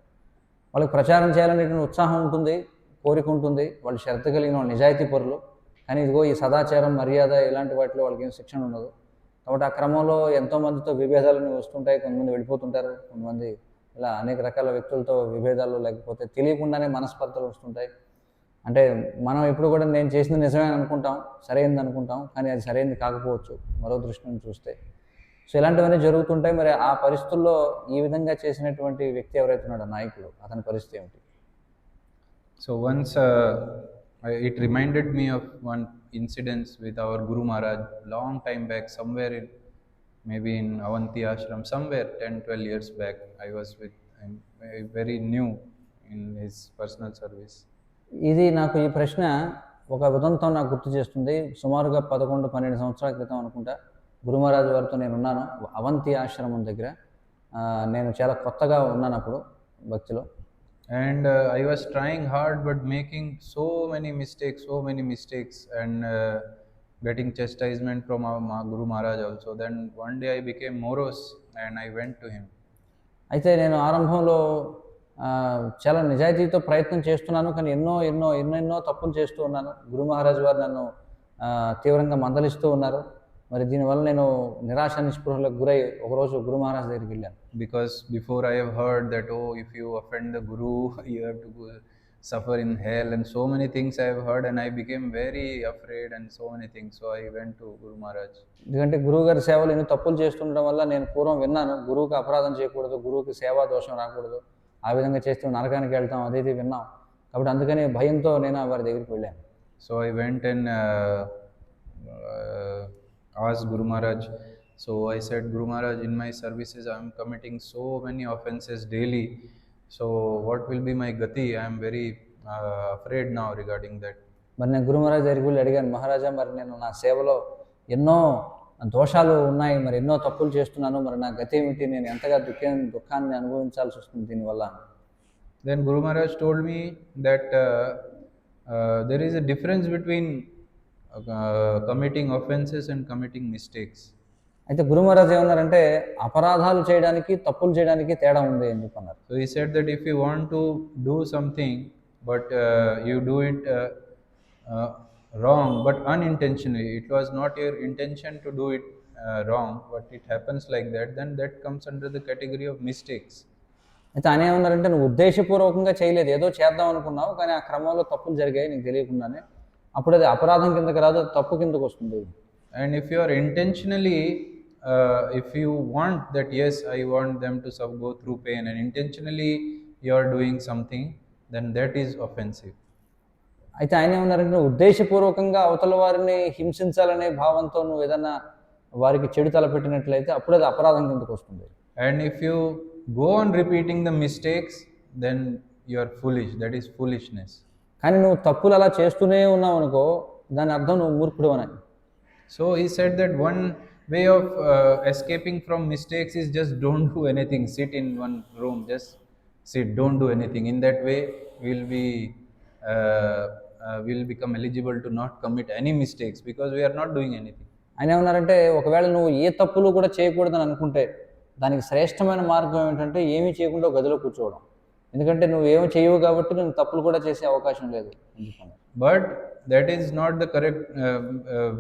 వాళ్ళకి ప్రచారం చేయాలనేటువంటి ఉత్సాహం ఉంటుంది, కోరిక ఉంటుంది, వాళ్ళు శ్రద్ధ కలిగిన వాళ్ళు నిజాయితీ పరులు. కానీ ఇదిగో ఈ సదాచారం, మర్యాద ఇలాంటి వాటిలో వాళ్ళకి ఏం శిక్షణ ఉండదు. కాబట్టి ఆ క్రమంలో ఎంతోమందితో విభేదాలు వస్తుంటాయి, కొంతమంది వెళ్ళిపోతుంటారు, కొంతమంది ఇలా అనేక రకాల వ్యక్తులతో విభేదాలు, లేకపోతే తెలియకుండానే మనస్పర్ధలు వస్తుంటాయి. అంటే మనం ఎప్పుడు కూడా నేను చేసింది నిజమే అనుకుంటాం, సరైనది అనుకుంటాం, కానీ అది సరైనది కాకపోవచ్చు మరో దృష్టి నుంచి చూస్తే. సో ఇలాంటివన్నీ జరుగుతుంటాయి. మరి ఆ పరిస్థితుల్లో ఈ విధంగా చేసినటువంటి వ్యక్తి ఎవరైతే ఉన్నాడో నాయకుడు, అతని పరిస్థితి ఏమిటి? So once it reminded me of one incident with our Guru Maharaj long time back, somewhere in maybe in Avanti Ashram, somewhere 10-12 years back. I was very new in his personal service. ఇది నాకు ఈ ప్రశ్న ఒక ఉదంతం నాకు గుర్తు చేస్తుంది. సుమారుగా 11-12 సంవత్సరాల క్రితం అనుకుంటా, గురు మహారాజ్ వారితో నేను ఉన్నాను అవంతి ఆశ్రమం దగ్గర. నేను చాలా కొత్తగా ఉన్నాను అప్పుడు భక్తిలో. And I was trying hard but making so many mistakes and getting chastisement from our Guru Maharaj also. Then one day I became morose and I went to him. అయితే నేను ఆరంభంలో చాలా నిజాయితీతో ప్రయత్నం చేస్తున్నాను, కానీ ఎన్నో తప్పులు చేస్తూ ఉన్నాను. గురు మహారాజ్ వారు నన్ను తీవ్రంగా మందలిస్తూ ఉన్నారు. మరి దీనివల్ల నేను నిరాశ నిస్పృహలకు గురై ఒకరోజు గురు మహారాజ్ దగ్గరికి వెళ్ళాను. Because before I have heard that, oh, if you offend the Guru, you have to suffer in hell, and so many things I have heard, and I became very afraid and so many things. So I went to Guru Maharaj. ఎందుకంటే గురువు గారి సేవలు ఎన్నో తప్పులు చేస్తుండడం వల్ల నేను పూర్వం విన్నాను, గురువుకి అపరాధం చేయకూడదు, గురువుకి సేవా దోషం రాకూడదు, ఆ విధంగా చేస్తూ నరకానికి వెళ్తాం, అదేది విన్నాం. కాబట్టి అందుకని భయంతో నేను వారి దగ్గరికి వెళ్ళాను. So I went and asked Guru Maharaj. So I said, Guru Maharaj, in my services I am committing so many offenses daily. So what will be my gati? I am very afraid now regarding that. మరి నేను గురు మహారాజ్ దగ్గరికి వెళ్ళి అడిగాను, మహారాజా, మరి నేను నా సేవలో ఎన్నో దోషాలు ఉన్నాయి, మరి ఎన్నో తప్పులు చేస్తున్నాను, మరి నా గతి ఏమిటి, నేను ఎంతగా దుఃఖాన్ని అనుభవించాల్సి వస్తుంది దీనివల్ల. Then Guru Maharaj told me that there is a difference between committing offenses and committing mistakes. అయితే గురు మహారాజ్ ఏమన్నారంటే, అపరాధాలు చేయడానికి తప్పులు చేయడానికి తేడా ఉంది అని చెప్పన్నారు. So he said that if you want to do something but you do it wrong but unintentionally, it was not your intention to do it wrong, but it happens like that, then that comes under the category of mistakes. అయితే ఆయన ఏమన్నారంటే, నువ్వు ఉద్దేశపూర్వకంగా చేయలేదు, ఏదో చేద్దాం అనుకున్నావు, కానీ ఆ క్రమంలో తప్పులు జరిగాయి నీకు తెలియకుండానే, అప్పుడు అది అపరాధం కిందకి రాదు, అది తప్పు కిందకు వస్తుంది. And if you are intentionally if you want that, yes, I want them to go through pain, and intentionally you are doing something, then that is offensive. అయితే ఆయన ఏమన్నారంటే, నువ్వు ఉద్దేశపూర్వకంగా అవతల వారిని హింసించాలనే భావంతో నువ్వు ఏదన్నా వారికి చెడు తలపెట్టినట్లయితే అప్పుడు అది అపరాధం కిందకు వస్తుంది. And if you go on repeating the mistakes, then you are foolish. That is foolishness. కానీ నువ్వు తప్పులు అలా చేస్తూనే ఉన్నావు అనుకో, దాని అర్థం నువ్వు మూర్ఖుడు అని. So he said that one way of escaping from mistakes is just don't do anything. Sit in one room, just sit, don't do anything. In that way, we'll become eligible to not commit any mistakes because we are not doing anything. ఆయన ఏమన్నారంటే ఒకవేళ నువ్వు ఏ తప్పులు కూడా చేయకూడదని అనుకుంటే దానికి శ్రేష్టమైన మార్గం ఏమిటంటే ఏమీ చేయకుండా ఒక గదిలో కూర్చోవడం. ఎందుకంటే నువ్వు ఏమి చేయవు కాబట్టి నువ్వు తప్పులు కూడా చేసే అవకాశం లేదు. But that is not the correct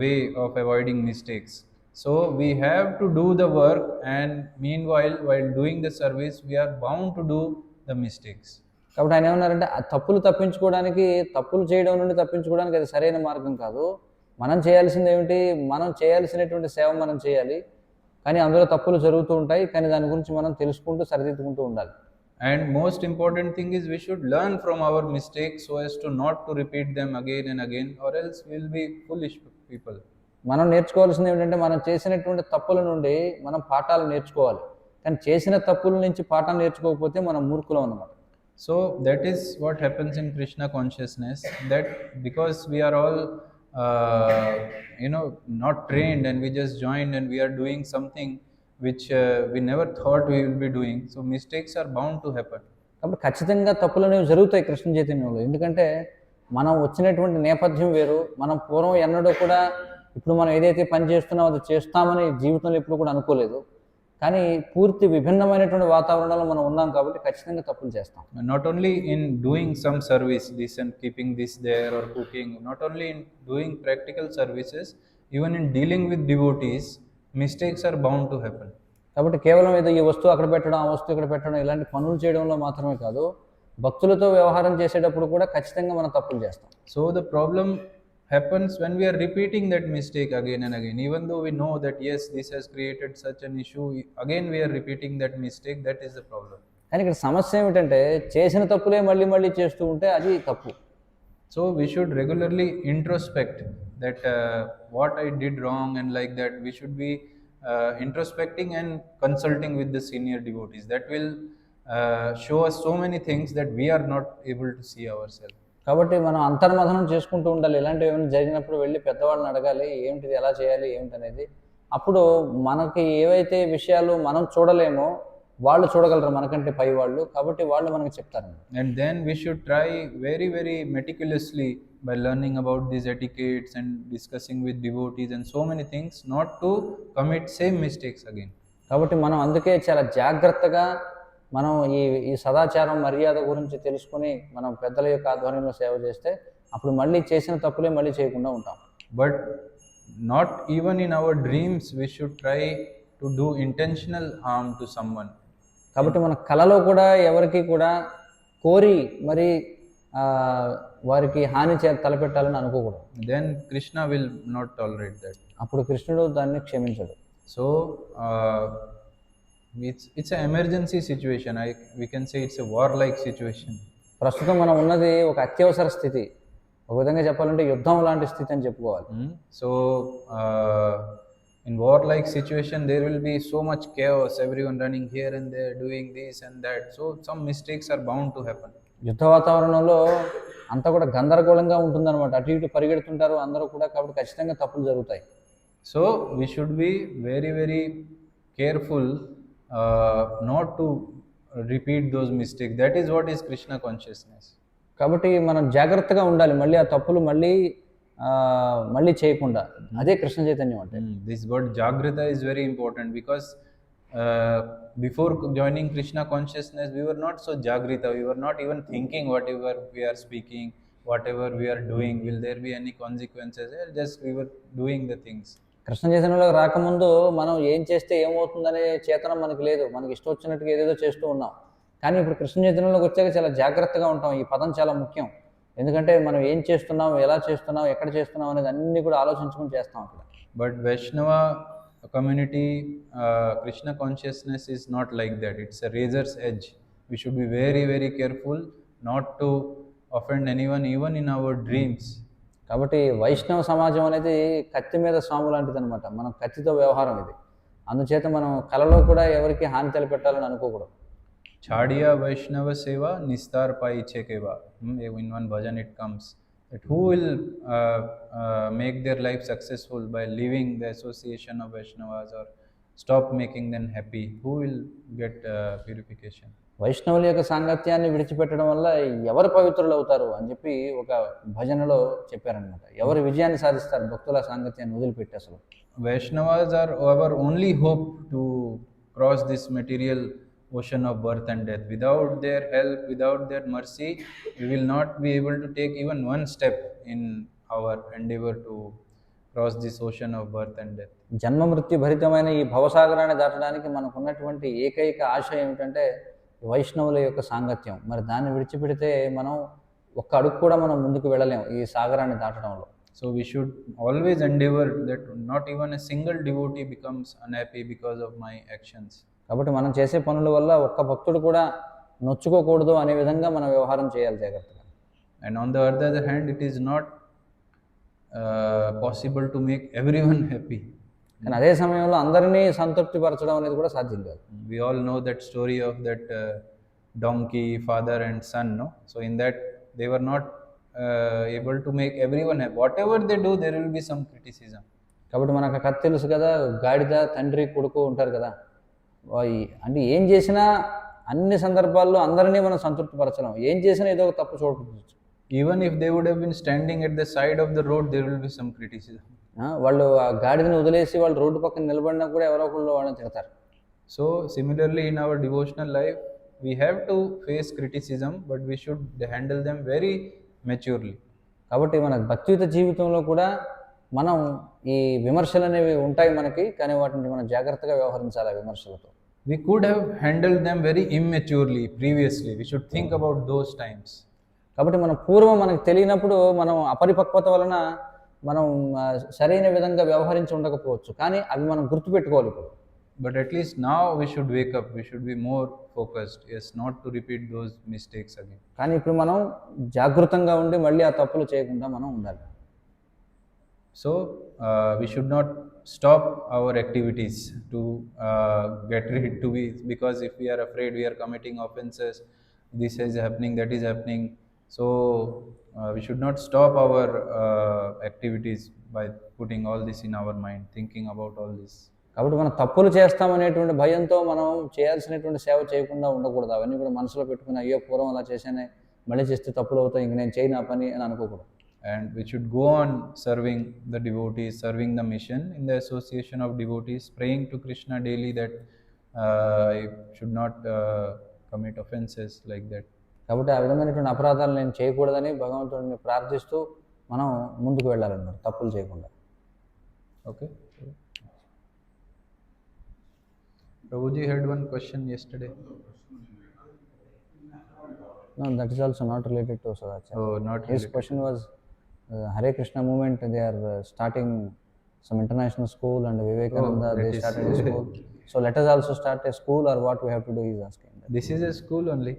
way of avoiding mistakes. So we have to do the work, and meanwhile, while doing the service, we are bound to do the mistakes. కాబట్టి ఆయన ఏమన్నారంటే ఆ తప్పులు తప్పించుకోవడానికి, తప్పులు చేయడం నుండి తప్పించుకోవడానికి అది సరైన మార్గం కాదు. మనం చేయాల్సింది ఏమిటి, మనం చేయాల్సినటువంటి సేవ మనం చేయాలి, కానీ అందులో తప్పులు జరుగుతూ ఉంటాయి, కానీ దాని గురించి మనం తెలుసుకుంటూ సరిదిద్దుకుంటూ ఉండాలి. And most important thing is we should learn from our mistakes so as to not to repeat them again and again, or else we'll be foolish people. మనం నేర్చుకోవాల్సింది ఏమిటంటే మనం చేసినటువంటి తప్పుల నుండి మనం పాఠాలు నేర్చుకోవాలి, కానీ చేసిన తప్పుల నుంచి పాఠాలు నేర్చుకోకపోతే మనం మూర్ఖులం అన్నమాట. So that is what happens in Krishna consciousness, that because we are all not trained, and we just joined and we are doing something which we never thought we will be doing, so mistakes are bound to happen. కాబట్టి ఖచ్చితంగా తప్పులు అనేవి జరుగుతాయి కృష్ణ చైతన్యంలో. ఎందుకంటే మనం వచ్చినటువంటి నేపథ్యం వేరు. మనం పూర్వం ఎన్నడూ కూడా ఇప్పుడు మనం ఏదైతే పని చేస్తున్నామో అది చేస్తామని జీవితంలో ఎప్పుడు కూడా అనుకోలేదు. కానీ పూర్తి విభిన్నమైనటువంటి వాతావరణంలో మనం ఉన్నాం కాబట్టి ఖచ్చితంగా తప్పులు చేస్తాం. Not only in doing some service, this and keeping this there or cooking, not only in doing practical services, even in dealing with devotees, mistakes are bound to happen. కాబట్టి కేవలం ఏదో ఈ వస్తువు అక్కడ పెట్టడం, ఆ వస్తువు ఇక్కడ పెట్టడం ఇలాంటి పనులు చేయడంలో మాత్రమే కాదు, భక్తులతో వ్యవహారం చేసేటప్పుడు కూడా ఖచ్చితంగా మనం తప్పులు చేస్తాం. So the problem happens when we are repeating that mistake again and again, even though we know that yes, this has created such an issue, again we are repeating that mistake. That is the problem. కానీ ఇక్కడ సమస్య ఏమిటంటే చేసిన తప్పులే మళ్ళీ మళ్ళీ చేస్తూ ఉంటే అది తప్పు. So we should regularly introspect that what I did wrong, and like that we should be introspecting and consulting with the senior devotees. That will show us so many things that we are not able to see ourselves. కాబట్టి మనం అంతర్మథనం చేసుకుంటూ ఉండాలి. ఇలాంటివి ఏమైనా జరిగినప్పుడు వెళ్ళి పెద్దవాళ్ళని అడగాలి, ఏమిటిది ఎలా చేయాలి ఏమిటనేది. అప్పుడు మనకి ఏవైతే విషయాలు మనం చూడలేమో వాళ్ళు చూడగలరు మనకంటే పై వాళ్ళు, కాబట్టి వాళ్ళు మనకు చెప్తారు. And then we should try very, very meticulously by learning about these etiquettes and discussing with devotees and so many things, not to commit same mistakes again. కాబట్టి మనం అందుకే చాలా జాగ్రత్తగా మనం ఈ సదాచారం మర్యాద గురించి తెలుసుకుని మనం పెద్దల యొక్క ఆధ్వర్యంలో సేవ చేస్తే అప్పుడు మళ్ళీ చేసిన తప్పులే మళ్ళీ చేయకుండా ఉంటాం. But not even in our dreams we should try to do intentional harm to someone. కాబట్టి మన కలలో కూడా ఎవరికి కూడా కోరి మరి వారికి హాని తలపెట్టాలని అనుకోకూడదు. Then Krishna will not tolerate that. అప్పుడు కృష్ణుడు దాన్ని క్షమించడు. So it's an emergency situation. We can say it's a war-like situation. ప్రస్తుతం మనం ఉన్నది ఒక అత్యవసర స్థితి, ఒక విధంగా చెప్పాలంటే యుద్ధం లాంటి స్థితి అని చెప్పుకోవాలి. So in war-like situation there will be so much chaos, everyone running here and there, doing this and that. So some mistakes are bound to happen. యుద్ధ వాతావరణంలో అంతా కూడా గందరగోళంగా ఉంటుందన్నమాట. అటు ఇటు పరిగెడుతుంటారు అందరూ కూడా, కాబట్టి ఖచ్చితంగా తప్పులు జరుగుతాయి. So we should be very, very careful not to repeat those mistakes. That is what is Krishna consciousness. కాబట్టి మనం జాగ్రత్తగా ఉండాలి, మళ్ళీ ఆ తప్పులు మళ్ళీ చేయకుండా. అదే కృష్ణ చైతన్యం అంటే. This word Jagrata is very important because before joining Krishna consciousness we were not so Jagrita. We were not even thinking whatever we are speaking, whatever we are doing, will there be any consequences? Just we were doing the things. Krishna చైతన్యంలో రాకముందు మనం ఏం చేస్తే ఏమవుతుందనే చేతనం మనకు లేదు, మనకి ఇష్టం వచ్చినట్టుగా ఏదేదో చేస్తూ ఉన్నాం. కానీ ఇప్పుడు కృష్ణ చైతన్యంలోకి వచ్చాక చాలా జాగ్రత్తగా ఉంటాం. ఈ పదం చాలా ముఖ్యం, ఎందుకంటే మనం ఏం చేస్తున్నాం, ఎలా చేస్తున్నాం, ఎక్కడ చేస్తున్నాం అనేది అన్ని కూడా ఆలోచించుకుని చేస్తాం అక్కడ. But Vaishnava community, Krishna consciousness is not like that. It's a razor's edge. We should be very, very careful not to offend anyone, even in our dreams. కాబట్టి వైష్ణవ సమాజం అనేది కత్తి మీద స్వాము లాంటిది అనమాట. మనం కత్తితో వ్యవహారం ఇది. అందుచేత మనం కలలో కూడా ఎవరికి హాని తలపెట్టాలని అనుకోకూడదు. Chadiya Vaishnava Seva Nistar Pai Chekeva. In one bhajan it comes that who will make their life successful by leaving the association of Vaishnavas or stop making them happy? Who will get purification? వైష్ణవుల యొక్క సాంగత్యాన్ని విడిచిపెట్టడం వల్ల ఎవరు పవిత్రులు అవుతారు అని చెప్పి ఒక భజనలో చెప్పారనమాట. ఎవరు విజయాన్ని సాధిస్తారు భక్తుల సాంగత్యాన్ని వదిలిపెట్టి అసలు? Vaishnavas are our only hope to cross this material ocean of birth and death. Without their help, without their mercy, we will not be able to take even one step in our endeavor to cross this ocean of birth and death. జన్మ మృత్యు భరితమైన ఈ భవసాగరాన్ని దాటడానికి మనకు ఉన్నటువంటి ఏకైక ఆశ ఏమిటంటే వైష్ణవుల యొక్క సాంగత్యం. మరి దాన్ని విడిచిపెడితే మనం ఒక్క అడుగు కూడా మనం ముందుకు వెళ్ళలేము ఈ సాగరాన్ని దాటడంలో. So we should always endeavor that not even a single devotee becomes unhappy because of my actions. కాబట్టి మనం చేసే పనుల వల్ల ఒక్క భక్తుడు కూడా నొచ్చుకోకూడదు అనే విధంగా మనం వ్యవహారం చేయాలి జాగ్రత్తగా. And on the other hand, it is not possible to make everyone happy. కానీ అదే సమయంలో అందరినీ సంతృప్తి పరచడం అనేది కూడా సాధ్యం కాదు. We all know that story of that donkey, father and son, no? So in that they were not able to make everyone happy. Whatever they do, there will be some criticism. కాబట్టి మనకు కథ తెలుసు కదా, గాడిద తండ్రి కొడుకు ఉంటారు కదా. అంటే ఏం చేసినా అన్ని సందర్భాల్లో అందరినీ మనం సంతృప్తి పరచడం, ఏం చేసినా ఏదో ఒక తప్పు చూడవచ్చు. Even if they would have been standing at the side of the road, there will be some criticism. వాళ్ళు ఆ గాడిదని వదిలేసి వాళ్ళు రోడ్డు పక్కన నిలబడినా కూడా ఎవరో ఒకళ్ళు వాళ్ళని తిడతారు. So similarly in our devotional life, we have to face criticism, but we should handle them very maturely. కాబట్టి మన భక్తియుత జీవితంలో కూడా మనం ఈ విమర్శలు అనేవి ఉంటాయి మనకి, కానీ వాటిని మనం జాగ్రత్తగా వ్యవహరించాలి ఆ విమర్శలతో. We could have handled them very immaturely previously. We should think about those times. కాబట్టి మనం పూర్వం మనకు తెలియనప్పుడు మనం అపరిపక్వత వలన మనం సరైన విధంగా వ్యవహరించి ఉండకపోవచ్చు, కానీ అవి మనం గుర్తుపెట్టుకోవాలి ఇప్పుడు. But at least now we should wake up. We should be more focused. Yes, not to repeat those mistakes again. కానీ ఇప్పుడు మనం జాగృతంగా ఉండి మళ్ళీ ఆ తప్పులు చేయకుండా మనం ఉండాలి. So we should not stop our activities to get rid to be, because if we are afraid we are committing offenses, this is happening, that is happening. So we should not stop our activities by putting all this in our mind, thinking about all this. కాబట్టి మనం తప్పులు చేస్తామనేటువంటి భయంతో మనం చేయాల్సినటువంటి సేవ చేయకుండా ఉండకూడదు. అవన్నీ కూడా మనసులో పెట్టుకుని అయ్యో పూర్వం అలా చేశానే, మళ్ళీ చేస్తే తప్పులు అవుతాయి, ఇంక నేను చేయను ఆ పని అని అనుకోకూడదు. And we should go on serving the devotees, serving the mission in the association of devotees, praying to Krishna daily that I should not commit offenses like that. కాబట్టి ఆ విధమైనటువంటి అపరాధాలు నేను చేయకూడదని భగవంతుడిని ప్రార్థిస్తూ మనం ముందుకు వెళ్ళాలన్నమాట, తప్పులు చేయకుండా. Okay. Prabhuji had one question yesterday. No, that is also not related to Sadacharya. Oh, not His related. question was Hare Krishna movement, they are starting some international school, and Vivekananda Oh, they that is- started a school. So let us also start a school, or what we have to do, is asking. This is a school only.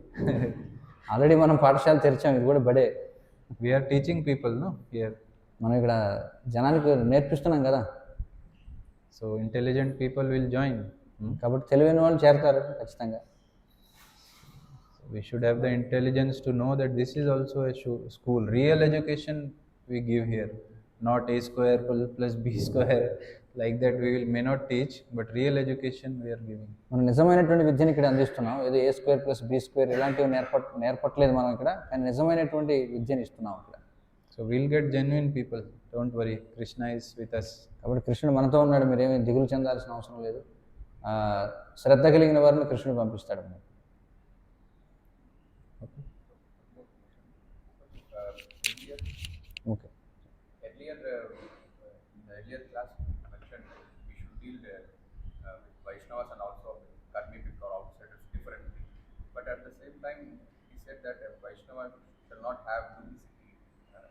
Already మనం పాఠశాల తెరిచాం, ఇది కూడా బడే. We are teaching people, no? Here. మనం ఇక్కడ జనానికి నేర్పిస్తున్నాం కదా. So intelligent people will join. కాబట్టి తెలివైన వాళ్ళు చేరతారు ఖచ్చితంగా. We should have the intelligence to know that this is also a school. Real education we give here, not a square plus b square. Like that we may not teach, but real education we are giving. మనం నిజమైనటువంటి విద్యను ఇక్కడ అందిస్తున్నాం. ఏదో ఏ square plus B square ఇలాంటివి నేర్పట్లేదు మనం ఇక్కడ, కానీ నిజమైనటువంటి విద్యను ఇస్తున్నాం ఇక్కడ. So we'll get genuine people. Don't worry, Krishna is with us. కాబట్టి కృష్ణుడు మనతో ఉన్నాడు, మీరేమీ దిగులు చెందాల్సిన అవసరం లేదు. శ్రద్ధ కలిగిన వారిని కృష్ణుడు పంపిస్తాడు. Okay. Earlier, in the earlier class, you mentioned we should deal with Vaishnavas and also Karmi people or outsiders differently. But at the same time, he said that a Vaishnava shall not have duplicity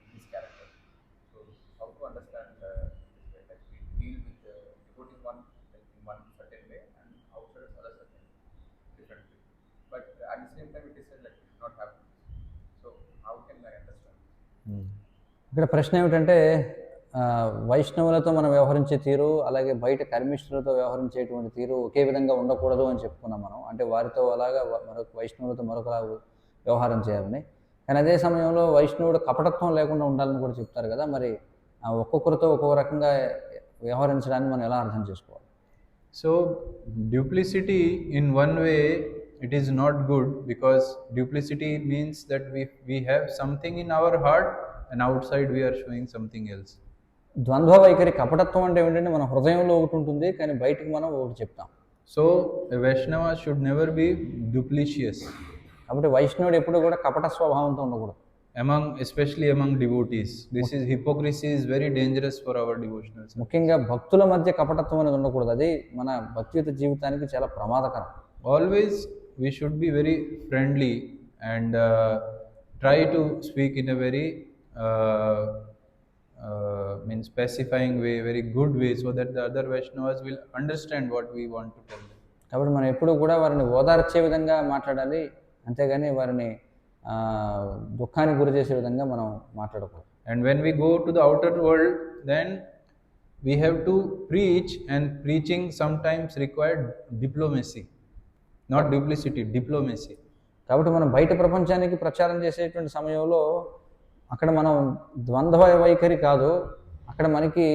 in his character. So, how to understand that we deal with devoting one in one certain way and outsiders other certain differently. But at the same time, it is said that we should not have duplicity. So, how can I understand? ఇక్కడ ప్రశ్న ఏమిటంటే వైష్ణవులతో మనం వ్యవహరించే తీరు, అలాగే బయట కర్మిష్ఠులతో వ్యవహరించేటువంటి తీరు ఒకే విధంగా ఉండకూడదు అని చెప్పుకున్నాం మనం. అంటే వారితో అలాగా మరొక వైష్ణవులతో మరొకలా వ్యవహారం చేయాలని. కానీ అదే సమయంలో వైష్ణవుడు కపటత్వం లేకుండా ఉండాలని కూడా చెప్తారు కదా, మరి ఒక్కొక్కరితో ఒక్కొక్క రకంగా వ్యవహరించడాన్ని మనం ఎలా అర్థం చేసుకోవాలి? So, duplicity in one way it is not good, because duplicity means that we have something in our heart and outside we are showing something else. ద్వంద్వ వైఖరి, కపటత్వం అంటే ఏంటంటే మన హృదయంలో ఒకటి ఉంటుంది కానీ బయటకు మనం ఒకటి చెప్తాం. So, a Vaishnava should never be duplicitous. కాబట్టి వైష్ణవుడు ఎప్పుడు కూడా కపట స్వభావంతో ఉండకూడదు, especially among devotees. This is hypocrisy is very dangerous for our devotional service. ముఖ్యంగా భక్తుల మధ్య కపటత్వం అనేది ఉండకూడదు, అది మన భక్తియుత జీవితానికి చాలా ప్రమాదకరం. Always we should be very friendly and try to speak in a very means specifying way, very good way, so that the other Vaishnavas will understand what we want to tell them. కాబట్టి మనం ఎప్పుడూ కూడా వారిని ఓదార్చే విధంగా మాట్లాడాలి, అంతేగాని వారిని దుఃఖానికి గురి చేసే విధంగా మనం మాట్లాడకూడదు. And when we go to the outer world, then we have to preach, and preaching sometimes required diplomacy, not duplicity, diplomacy. కాబట్టి మనం బయట ప్రపంచానికి ప్రచారం చేసేటువంటి సమయంలో అక్కడ మనం ద్వంద్వ వైఖరి కాదు, అక్కడ మనకి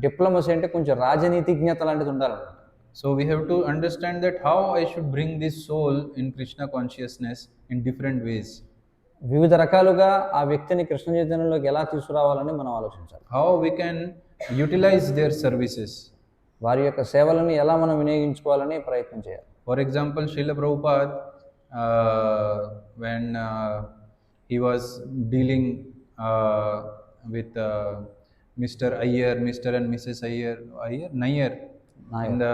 డిప్లొమసీ అంటే కొంచెం రాజనీతిజ్ఞత లాంటిది ఉండాలన్నమాట. So we have to understand that how I should bring this soul in Krishna consciousness in different ways. వివిధ రకాలుగా ఆ వ్యక్తిని కృష్ణ చైతన్యంలోకి ఎలా తీసుకురావాలని మనం ఆలోచించాలి. How we can utilize their services. వారి యొక్క సేవలను ఎలా మనం వినియోగించుకోవాలని ప్రయత్నం చేయాలి. For example, Srila Prabhupada, when he was dealing with Mr. Iyer, Mr. and Mrs. Nair, in the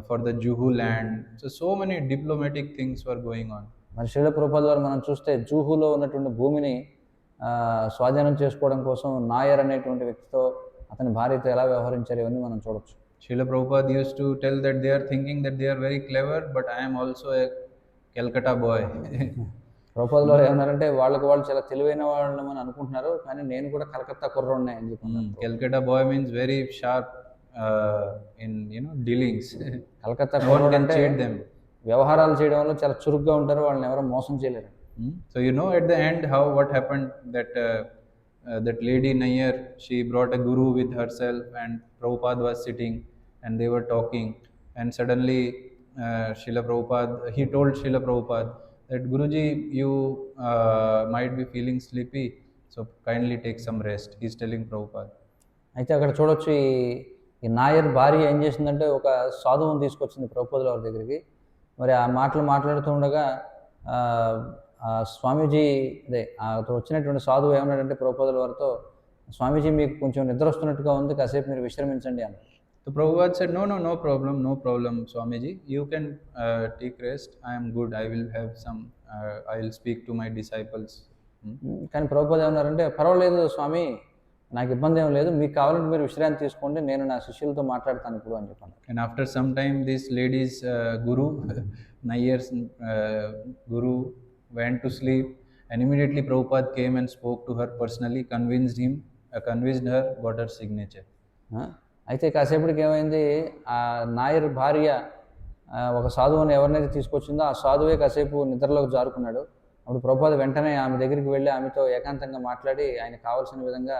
for the Juhu land. So many diplomatic things were going on. మరి శ్రీల ప్రభుపాద వారు మనం చూస్తే జూహులో ఉన్నటువంటి భూమిని స్వాధీనం చేసుకోవడం కోసం నాయర్ అనేటువంటి వ్యక్తితో అతని భార్యతో ఎలా వ్యవహరించారు ఇవన్నీ మనం చూడొచ్చు. Srila Prabhupada used to tell that they are thinking that they are very clever, but I am also a Calcutta boy. Prabhupada వారు ఏమన్నారంటే వాళ్ళకి వాళ్ళు చాలా తెలివైన వాళ్ళని అనుకుంటున్నారు, కానీ నేను కూడా కలకత్తా కుర్రోడ్నే అని చెప్పి. Calcutta boy means very sharp in dealings. Calcutta No one కుర్రోడ్ can అంటే cheat them. వ్యవహారాలు చేయడంలో చాలా చురుగ్గా ఉంటారు, వాళ్ళని ఎవరో మోసం చేయలేరు. So at the end what happened, that that lady Nair, she brought a guru with herself, and Prabhupada was sitting and they were talking, and suddenly he told Srila Prabhupada that Guruji, you might be feeling sleepy, so kindly take some rest. He is telling Prabhupada. అయితే అక్కడ చూడొచ్చు ఈ నాయర్ భార్య ఏం చేసిందంటే ఒక సాధువుని తీసుకొచ్చింది ప్రభుపాదుల వారి దగ్గరికి. మరి ఆ మాటలు మాట్లాడుతూ ఉండగా స్వామీజీ వచ్చినటువంటి సాధువు ఏమన్నాడంటే ప్రభుపాదుల వారితో, స్వామీజీ మీకు కొంచెం నిద్ర వస్తున్నట్టుగా ఉంది, కాసేపు మీరు విశ్రమించండి అన్నారు. So Prabhupada said, no problem, Swamiji, you can take rest, I am good, I will have some, I will speak to my disciples. కానీ ప్రభుపాద ఏమన్నారంటే, పర్వాలేదు స్వామి, నాకు ఇబ్బంది ఏం లేదు, మీకు కావాలంటే మీరు విశ్రాంతి తీసుకోండి, నేను నా శిష్యులతో మాట్లాడతాను ఇప్పుడు అని చెప్పాను. And after some time, this lady's guru, Nayar's guru, went to sleep, and immediately Prabhupada came and spoke to her personally, convinced her, got her signature. అయితే కాసేపటికి ఏమైంది, ఆ నాయర్ భార్య ఒక సాధువుని ఎవరినైతే తీసుకొచ్చిందో ఆ సాధువే కాసేపు నిద్రలోకి జారుకున్నాడు. అప్పుడు ప్రభుపాద వెంటనే ఆమె దగ్గరికి వెళ్ళి ఆమెతో ఏకాంతంగా మాట్లాడి ఆయన కావాల్సిన విధంగా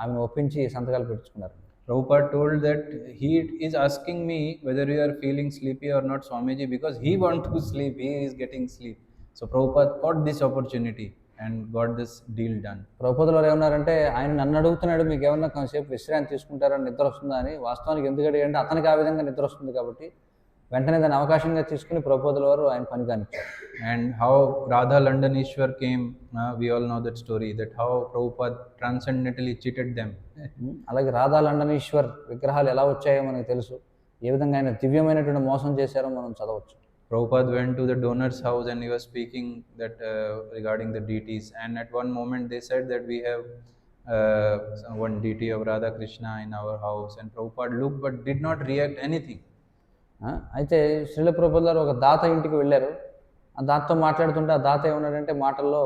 ఆమెను ఒప్పించి సంతకాలు పెట్టించుకున్నారు. Prabhupada told that he is asking me whether you are feeling sleepy or not, Swamiji, because he wants to sleep, he is getting sleep. So Prabhupada caught this opportunity and got this deal done. ప్రభుపాదులు వారు ఏమన్నారంటే, ఆయన నన్ను అడుగుతున్నాడు మీకు ఏమన్నా కొంతసేపు విశ్రాంతి తీసుకుంటారా, నిద్ర వస్తుందా అని. వాస్తవానికి ఎందుకు అడిగారంటే అతనికి ఆ విధంగా నిద్ర వస్తుంది కాబట్టి వెంటనే దాన్ని అవకాశంగా తీసుకుని ప్రభుపాదుల వారు ఆయన పని కానిచ్చారు. And how Radha Landaneshwar came, we all know that story, that how Prabhupada transcendentally cheated them. అలాగే రాధా లండనేశ్వర్ విగ్రహాలు ఎలా వచ్చాయో మనకు తెలుసు, ఏ విధంగా ఆయన దివ్యమైనటువంటి మోసం చేశారో మనం చదవచ్చు. Prabhupada went to the donor's house and he was speaking that regarding the deities, and at one moment they said that we have one deity of Radha Krishna in our house, and Prabhupada looked but did not react anything. అయితే శ్రీల ప్రభుపాదుల వారు ఒక దాత ఇంటికి వెళ్ళారు. ఆ దాతతో మాట్లాడుతుంటే ఆ దాత ఏమన్నాడంటే మాటల్లో,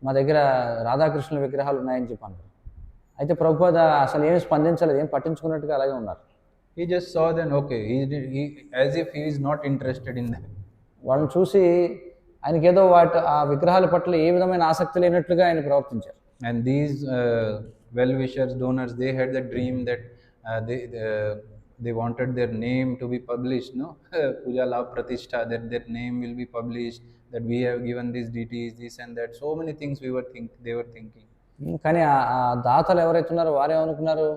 మా దగ్గర రాధాకృష్ణుల విగ్రహాలు ఉన్నాయని చెప్పాను. అయితే ప్రభుపాద అసలు ఏమి స్పందించలేదు, ఏం పట్టించుకున్నట్టుగా అలాగే ఉన్నారు. He just saw them, okay, he as if he is not interested in them. వాళ్ళని చూసి ఆయనకి ఏదో ఆ విగ్రహాల పట్ల ఏ విధమైన ఆసక్తి లేనట్లుగా ఆయన ప్రవర్తించారు. And these well-wishers, donors, they had the dream that they wanted their name to be published, no? Puja Labh Pratishtha, that their name will be published, that we have given these deities, this and that. So many things they were thinking. కానీ ఆ దాతలు ఎవరైతే ఉన్నారో వారు ఏమనుకున్నారు,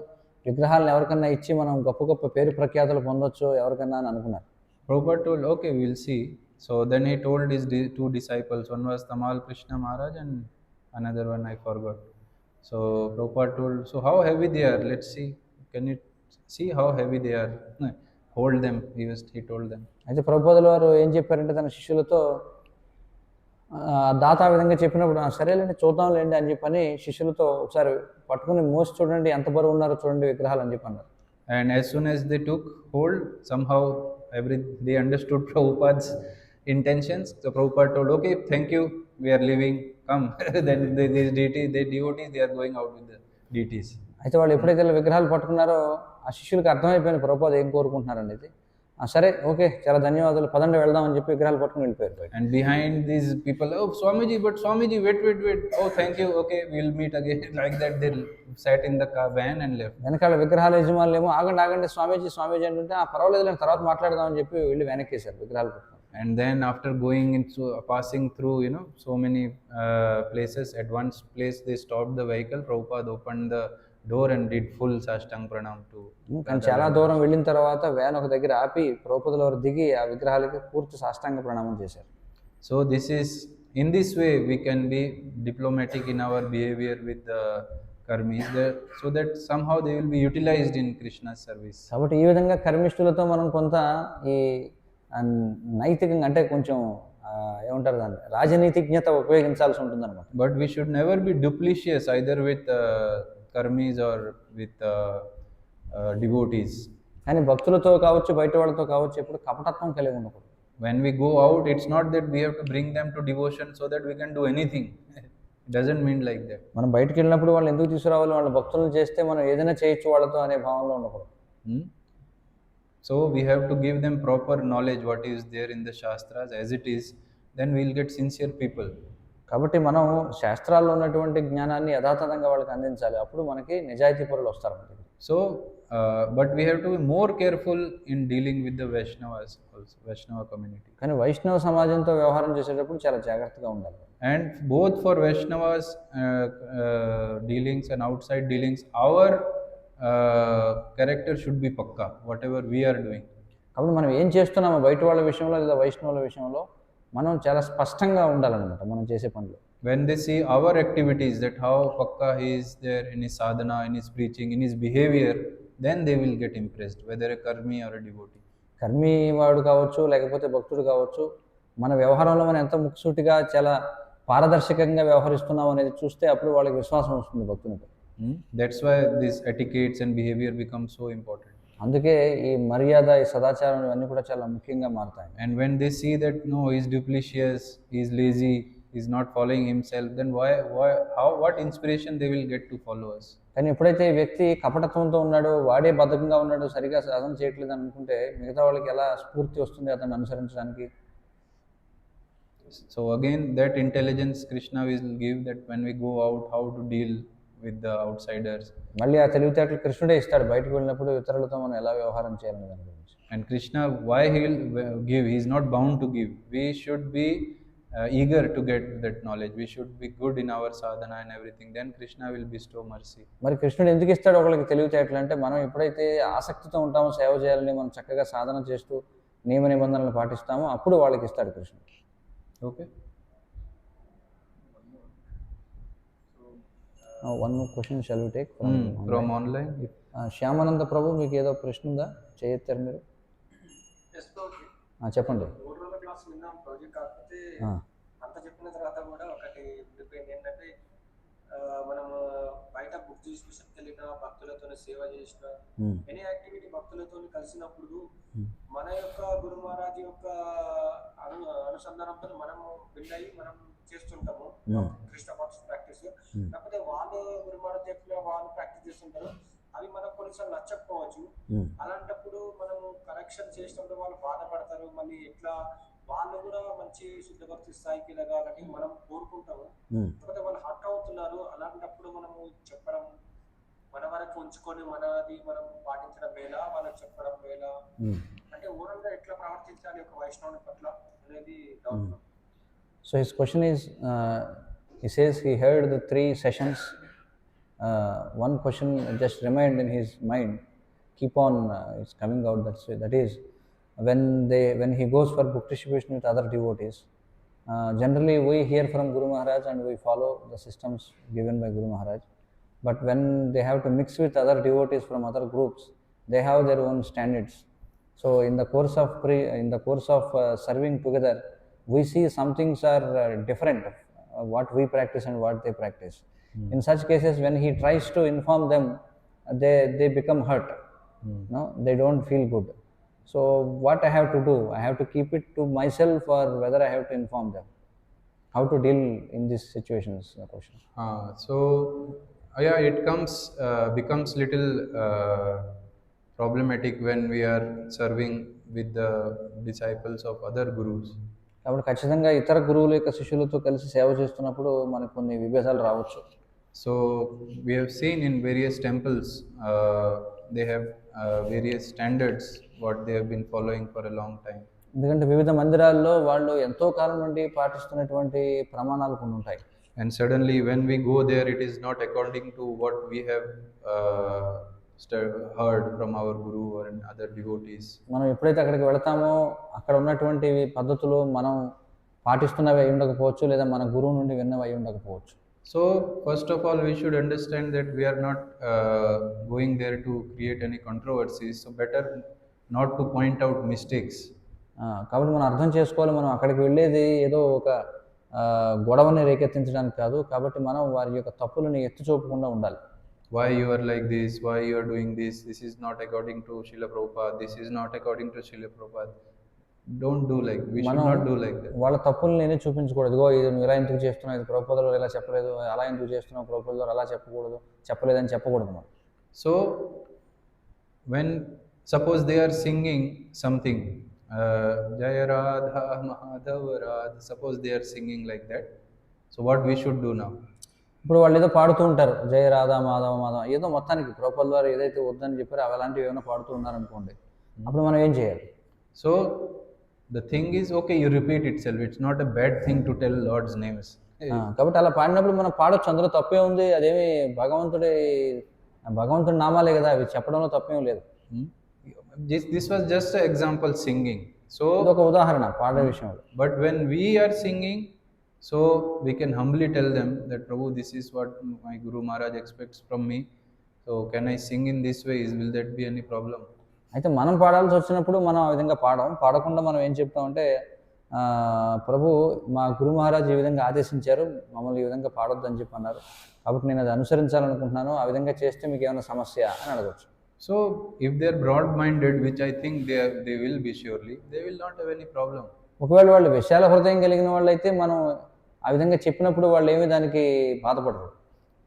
విగ్రహాలను ఎవరికన్నా ఇచ్చి మనం గొప్ప గొప్ప పేరు ప్రఖ్యాతులు పొందొచ్చు ఎవరికన్నా అని అనుకున్నారు. Prabhupada told, okay, we'll see. So then he told his two disciples, one was Tamal Krishna Maharaj and another one I forgot. So Prabhupada told, so how heavy they are, let's see. Can you see how heavy they are? Hold them, he told them. అయితే ప్రభుపాదుల వారు ఏం చెప్పారంటే తన శిష్యులతో దాత ఆ విధంగా చెప్పినప్పుడు సరేలేండి చూద్దాంలేండి అని చెప్పని శిష్యులతో ఒకసారి పట్టుకుని మోసి చూడండి ఎంత బరువు ఉన్నారో చూడండి విగ్రహాలు అని చెప్పి అన్నారు. And as soon as they took hold, somehow they understood Prabhupada's intentions. So Prabhupada told, okay, thank you, we are leaving, come. Then these devotees, they are going out with the deities. అయితే వాళ్ళు ఎప్పుడైతే విగ్రహాలు పట్టుకున్నారో ఆ శిష్యులకు అర్థమైపోయింది ప్రభుపాద ఏం కోరుకుంటున్నారండి ఇది. సరే ఓకే చాలా ధన్యవాదాలు పదండి వెళ్దాం అని చెప్పి విగ్రహాలు పట్టుకుని వెళ్ళిపోయారు. And behind these people, oh Swamiji, but Swamiji, wait, oh thank you, okay, we'll meet again. Like that they sat in the car van and left. వెనకాల విగ్రహాల యజమానులు ఏమో ఆగండి స్వామీజీ అంటుంటే పర్వాలేదు తర్వాత మాట్లాడదామని చెప్పి వెళ్ళి వెనక్కేశారు విగ్రహాలు పట్టుకుని. And then after going into passing through so many places, at one place they stopped the vehicle. Prabhupada opened the door and did full sashtang pranam to. కానీ చాలా దూరం వెళ్ళిన తర్వాత వ్యాన్ ఒక దగ్గర ఆపి ప్రభుపాదుల వారు దిగి ఆ విగ్రహాలకి పూర్తి సాష్టాంగ ప్రణామం చేశారు. So this is, in this way we can be diplomatic in our behavior with the karmis, so that somehow they will be utilized in Krishna's service. కాబట్టి ఈ విధంగా కర్మిష్ఠులతో మనం కొంత ఈ నైతికంగా అంటే కొంచెం ఏమంటారు దాన్ని రాజనీతిజ్ఞత ఉపయోగించాల్సి ఉంటుంది అనమాట. But we should never be duplicitous either with karmis or with devotees. కానీ భక్తులతో కావచ్చు బయట వాళ్ళతో కావచ్చు ఎప్పుడు కపటత్వం కలిగి ఉండకూడదు. When we go out, it's not that we have to bring them to devotion so that we can do anything. It doesn't mean like that. మనం బయటకు వెళ్ళినప్పుడు వాళ్ళు ఎందుకు తీసుకురావాలి, వాళ్ళ భక్తులను చేస్తే మనం ఏదైనా చేయొచ్చు వాళ్ళతో అనే భావంలో ఉండకూడదు. So we have to give them proper knowledge what is there in the Shastras as it is, then we'll get sincere people. కాబట్టి మనం శాస్త్రాల్లో ఉన్నటువంటి జ్ఞానాన్ని యథాతథంగా వాళ్ళకి అందించాలి, అప్పుడు మనకి నిజాయితీ పరులు వస్తారు. So but we have to be more careful in dealing with the Vaishnavas also, Vaishnava community. కానీ వైష్ణవ సమాజంతో వ్యవహారం చేసేటప్పుడు చాలా జాగ్రత్తగా ఉండాలి. And both for Vaishnavas dealings and outside dealings, our character should be pakka, whatever we are doing. కాబట్టి మనం ఏం చేస్తున్నామో బయట వాళ్ళ విషయంలో లేదా వైష్ణవుల విషయంలో మనం చాలా స్పష్టంగా ఉండాలన్నమాట మనం చేసే పనులు. When they see our activities, that how pakka he is there in his sadhana, in his preaching, in his behavior, then they will get impressed, whether a karmi or a devotee. కర్మి వాడు కావచ్చు లేకపోతే భక్తుడు కావచ్చు, మన వ్యవహారంలో మనం ఎంత ముఖ్యసూటిగా చాలా పారదర్శకంగా వ్యవహరిస్తున్నాం అనేది చూస్తే అప్పుడు వాళ్ళకి విశ్వాసం వస్తుంది భక్తునికి. That's why these etiquettes and behavior become so important. అందుకే ఈ మర్యాద ఈ సదాచారం ఇవన్నీ కూడా చాలా ముఖ్యంగా మారుతాయి. And when they see that no, he is duplicitous, he is lazy, he is not following himself, then what inspiration they will get to follow us? కానీ ఎప్పుడైతే ఈ వ్యక్తి కపటత్వంతో ఉన్నాడో, వాడే బద్ధకంగా ఉన్నాడో, సరిగా సాధన చేయట్లేదు అనుకుంటే మిగతా వాళ్ళకి ఎలా స్ఫూర్తి వస్తుంది అతన్ని అనుసరించడానికి? So again, that intelligence Krishna will give, that when we go out, how to deal with the outsiders. మళ్ళీ ఆ తెలివితేటలు కృష్ణుడే ఇస్తాడు బయటకు వెళ్ళినప్పుడు ఇతరులతో మనం ఎలా వ్యవహారం చేయాలని దాని గురించి. And Krishna, why he will give? He is not bound to give. We should be eager to get that knowledge. We should be good in our sadhana and everything. Then Krishna will bestow mercy. మరి కృష్ణుడు ఎందుకు ఇస్తాడు ఒకరికి తెలివితేటలు అంటే, మనం ఎప్పుడైతే ఆసక్తితో ఉంటామో సేవ చేయాలని, మనం చక్కగా సాధన చేస్తూ నియమ నిబంధనలు పాటిస్తామో అప్పుడు వాళ్ళకి ఇస్తాడు కృష్ణుడు. Okay. One more question shall we take from online? Shyamananda ప్రభు, మీకు ఏదో ప్రశ్న ఉందా? చేయొచ్చారు మీరు? చెప్పండి. క్లాస్ విన్నాం ప్రాజెక్ట్, కాకపోతే అంత చెప్పిన తర్వాత కూడా ఒకటి ఉండిపోయింది ఏంటంటే, మనము బయట బుక్ తీసుకు వెళ్ళిన భక్తులతో సేవ చేసిన ఎనీ యాక్టివిటీ భక్తులతో కలిసినప్పుడు మన యొక్క గురు మహారాజ్ యొక్క అనుసంధానంతో మనము బిల్డ్ అయ్యి మనం చేస్తుంటాము కృష్ణ కాన్షియస్ ప్రాక్టీస్. కాకపోతే వాళ్ళు గురు మహారాజ్ చెప్పిన వాళ్ళు ప్రాక్టీస్ చేస్తుంటారు, అవి మనకు కొన్నిసార్లు నచ్చకపోవచ్చు. అలాంటప్పుడు మనము కరెక్షన్ చేసినప్పుడు వాళ్ళు బాధపడతారు, మళ్ళీ ఎట్లా వాళ్ళు కూడా మంచి శుద్ధ భక్తి స్థాయికి ఎదగాలని మనం కోరుకుంటాము. కాకపోతే వాళ్ళు హర్ట్ అవుతున్నారు. అలాంటప్పుడు మనము చెప్పడం, మన వరకు ఉంచుకొని మనది మనం పాటించడం మేలా, వాళ్ళకి చెప్పడం మేలా, అంటే ఓవరాల్ గా ఎట్లా ప్రవర్తించాలి ఒక వైష్ణవుని పట్ల అనేది doubt. So his question is, he says he heard the 3 sessions. One question just remained in his mind, keep on it's coming out. That is when he goes for book distribution with other devotees. Generally we hear from Guru Maharaj and we follow the systems given by Guru Maharaj. But when they have to mix with other devotees from other groups, they have their own standards. So in the course of serving together, we see some things are different, what we practice and what they practice. In such cases, when he tries to inform them, they become hurt. No, they don't feel good. So what I have to do? I have to keep it to myself, or whether I have to inform them? How to deal in these situations? The question. So yeah, it becomes little problematic when we are serving with the disciples of other gurus. కాబట్టి ఖచ్చితంగా ఇతర గురువుల యొక్క శిష్యులతో కలిసి సేవ చేస్తున్నప్పుడు మనకు కొన్ని విభేదాలు రావచ్చు. So we have seen in various temples, they have various standards what they have been following for a long time. ఎందుకంటే వివిధ మందిరాల్లో వాళ్ళు ఎంతో కాలం నుండి పాటిస్తున్నటువంటి ప్రమాణాలు కొన్ని ఉంటాయి. And suddenly when we go there, it is not according to what we have heard from our guru or other devotees. మనం ఎప్పుడైతే అక్కడికి వెళతామో అక్కడ ఉన్నటువంటి పద్ధతులు మనం పాటిస్తున్నవి అయి ఉండకపోవచ్చు, లేదా మన గురువు నుండి విన్నవి అయి ఉండకపోవచ్చు. So first of all, we should understand that we are not going there to create any controversies. So better not to point out mistakes. కాబట్టి మనం అర్థం చేసుకోవాలి, మనం అక్కడికి వెళ్ళేది ఏదో ఒక గొడవని రేకెత్తించడానికి కాదు. కాబట్టి మనం వారి యొక్క తప్పులను ఎత్తి చూపకుండా ఉండాలి. Why you are like this? Why you are doing this? This is not according to Srila Prabhupada. This is not according to Srila Prabhupada. Don't do like. We should not do like that. వాళ్ళ తప్పులు నేనే చూపించకూడదు. ఇదిగో ఇది నువ్వు ఇలా ఎందుకు చేస్తున్నావు, ఇది ప్రభుపాదులు ఇలా చెప్పలేదు, అలా ఎందుకు చేస్తున్నావు, ప్రభుపాదులు అలా చెప్పలేదని చెప్పకూడదు మనం. So when suppose they are singing something, Jaya Radha Madhava Radha, suppose they are singing like that. So what we should do now? ఇప్పుడు వాళ్ళు ఏదో పాడుతూ ఉంటారు, జయ రాధా మాధవ మాధవ, ఏదో మొత్తానికి ప్రభుపాదుల వారు ఏదైతే వద్దని చెప్పారో అలాంటివి ఏమైనా పాడుతూ ఉన్నారనుకోండి, అప్పుడు మనం ఏం చేయాలి? So the thing is, okay, you repeat itself. It's not a bad thing to tell Lord's names. కాబట్టి అలా పాడినప్పుడు మనం పాడొచ్చు, అందులో తప్పే ఉంది. అదేమి భగవంతుడి నామాలే కదా, అవి చెప్పడంలో తప్పేం లేదు. This was just an example singing. So ఒక ఉదాహరణ పాడే విషయంలో. But when we are singing, so we can humbly tell them that Prabhu, this is what my Guru Maharaj expects from me. So can I sing in this way? Will that be any problem? అయితే మనం పాడాల్సి వచ్చినప్పుడు మనం ఆ విధంగా పాడకుండా మనం ఏం చెప్తామంటే, ప్రభు మా గురు మహారాజ్ ఈ విధంగా ఆదేశించారు, మమ్మల్ని ఈ విధంగా పాడొద్దని చెప్పి అన్నారు, కాబట్టి నేను అది అనుసరించాలనుకుంటున్నాను, ఆ విధంగా చేస్తే మీకు ఏమైనా సమస్య అని అడగచ్చు. So if they are broad-minded, which I think they will be surely, they will not have any problem. ఒకవేళ వాళ్ళు విశాల హృదయం కలిగిన వాళ్ళు అయితే మనం ఆ విధంగా చెప్పినప్పుడు వాళ్ళు ఏమీ దానికి బాధపడరు.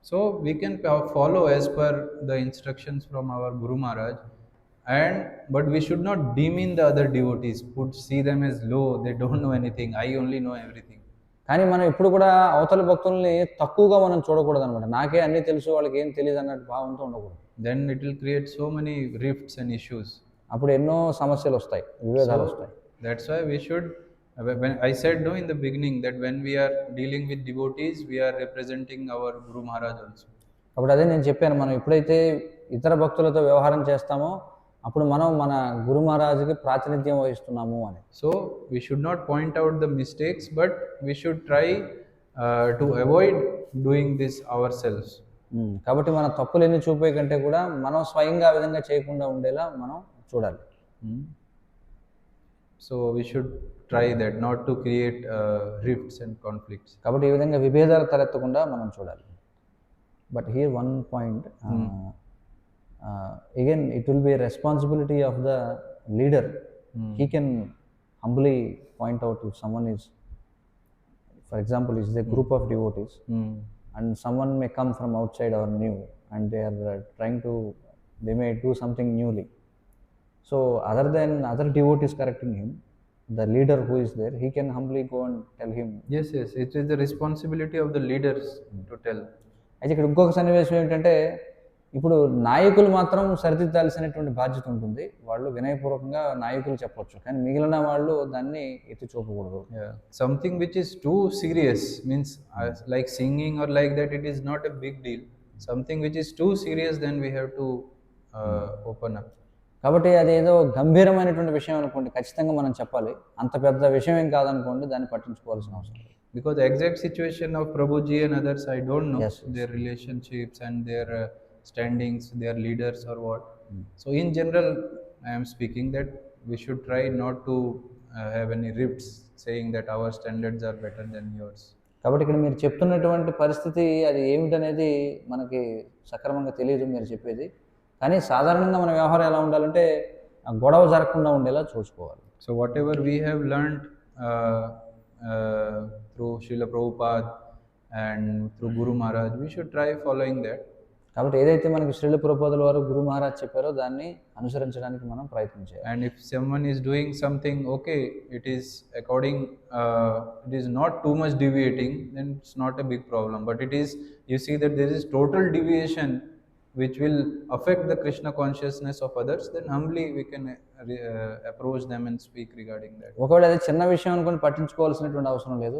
So we can follow as per the instructions from our Guru Maharaj, but we should not demean the other devotees, see them as low, they don't know anything, I only know everything. కానీ మనం ఇప్పుడు కూడా అవతల భక్తుల్ని తక్కువగా మనం చూడకూడదు అనమాట. నాకే అన్నీ తెలుసు, వాళ్ళకి ఏం తెలియదు అన్నట్టు భావంతో ఉండకూడదు. Then it will create so many rifts and issues. అప్పుడు ఎన్నో సమస్యలు వస్తాయి, విభేదాలు వస్తాయి. That's why we should, when I said no in the beginning that when we are dealing with devotees, we are representing our Guru Maharaj also. అప్పుడు అదే నేను చెప్పాను, మనం ఎప్పుడైతే ఇతర భక్తులతో వ్యవహారం చేస్తామో అప్పుడు మనం మన గురు మహారాజుకి ప్రాతినిధ్యం వహిస్తున్నాము అని. So we should not point out the mistakes, but we should try to avoid doing this ourselves. కాబట్టి మన తప్పులు ఎన్ని చూపే కంటే కూడా మనం స్వయంగా ఆ విధంగా చేయకుండా ఉండేలా మనం చూడాలి. So we should try that, not to create rifts and conflicts. కాబట్టి ఈ విధంగా విభేదాలు తలెత్తకుండా మనం చూడాలి. But here one point, again it will be a responsibility of the leader. He can humbly point out if someone is, for example, is a group of devotees and someone may come from outside or new and they are they may do something newly. So other than other devotees correcting him, the leader who is there, he can humbly go and tell him. Yes, yes, it is the responsibility of the leaders to tell. అయితే ఇక్కడ ఇంకొక సన్నివేశం ఏంటంటే, ఇప్పుడు నాయకులు మాత్రం సరిదిద్దాల్సినటువంటి బాధ్యత ఉంటుంది. వాళ్ళు వినయపూర్వకంగా నాయకులు చెప్పొచ్చు, కానీ మిగిలిన వాళ్ళు దాన్ని ఎత్తి చూపకూడదు. Yeah, something which is too serious means like singing or like that, it is not a big deal. Something which is too serious, then we have to open up. కాబట్టి అదేదో గంభీరమైనటువంటి విషయం అనుకోండి, ఖచ్చితంగా మనం చెప్పాలి. అంత పెద్ద విషయం ఏం కాదనుకోండి, దాన్ని పట్టించుకోవాల్సిన అవసరం లేదు. Because the exact situation of Prabhuji and others, I don't know. Yes, yes. Their relationships and their standings, their leaders or what. So in general, I am speaking that we should try not to have any rifts saying that our standards are better than yours. కాబట్టి ఇక్కడ మీరు చెప్తున్నటువంటి పరిస్థితి అది ఏమిటనేది మనకి సక్రమంగా తెలియదు మీరు చెప్పేది. కానీ సాధారణంగా మన వ్యవహారం ఎలా ఉండాలంటే ఆ గొడవ జరగకుండా ఉండేలా చూసుకోవాలి. So whatever we have learned through Srila Prabhupada and through Guru Maharaj, we should try following that. కాబట్టి ఏదైతే మనకి శ్రీల ప్రభుపాదుల వారు గురు మహారాజ్ చెప్పారో దాన్ని అనుసరించడానికి మనం ప్రయత్నం చేయాలి. And if someone is doing something, okay, it is according, it is not too much deviating, then it's not a big problem. But it is, you see that there is total deviation which will affect the Krishna consciousness of others, then humbly we can approach them and speak regarding that. ఒకవేళ అది చిన్న విషయం అనుకుని పట్టించుకోవాల్సినటువంటి అవసరం లేదు,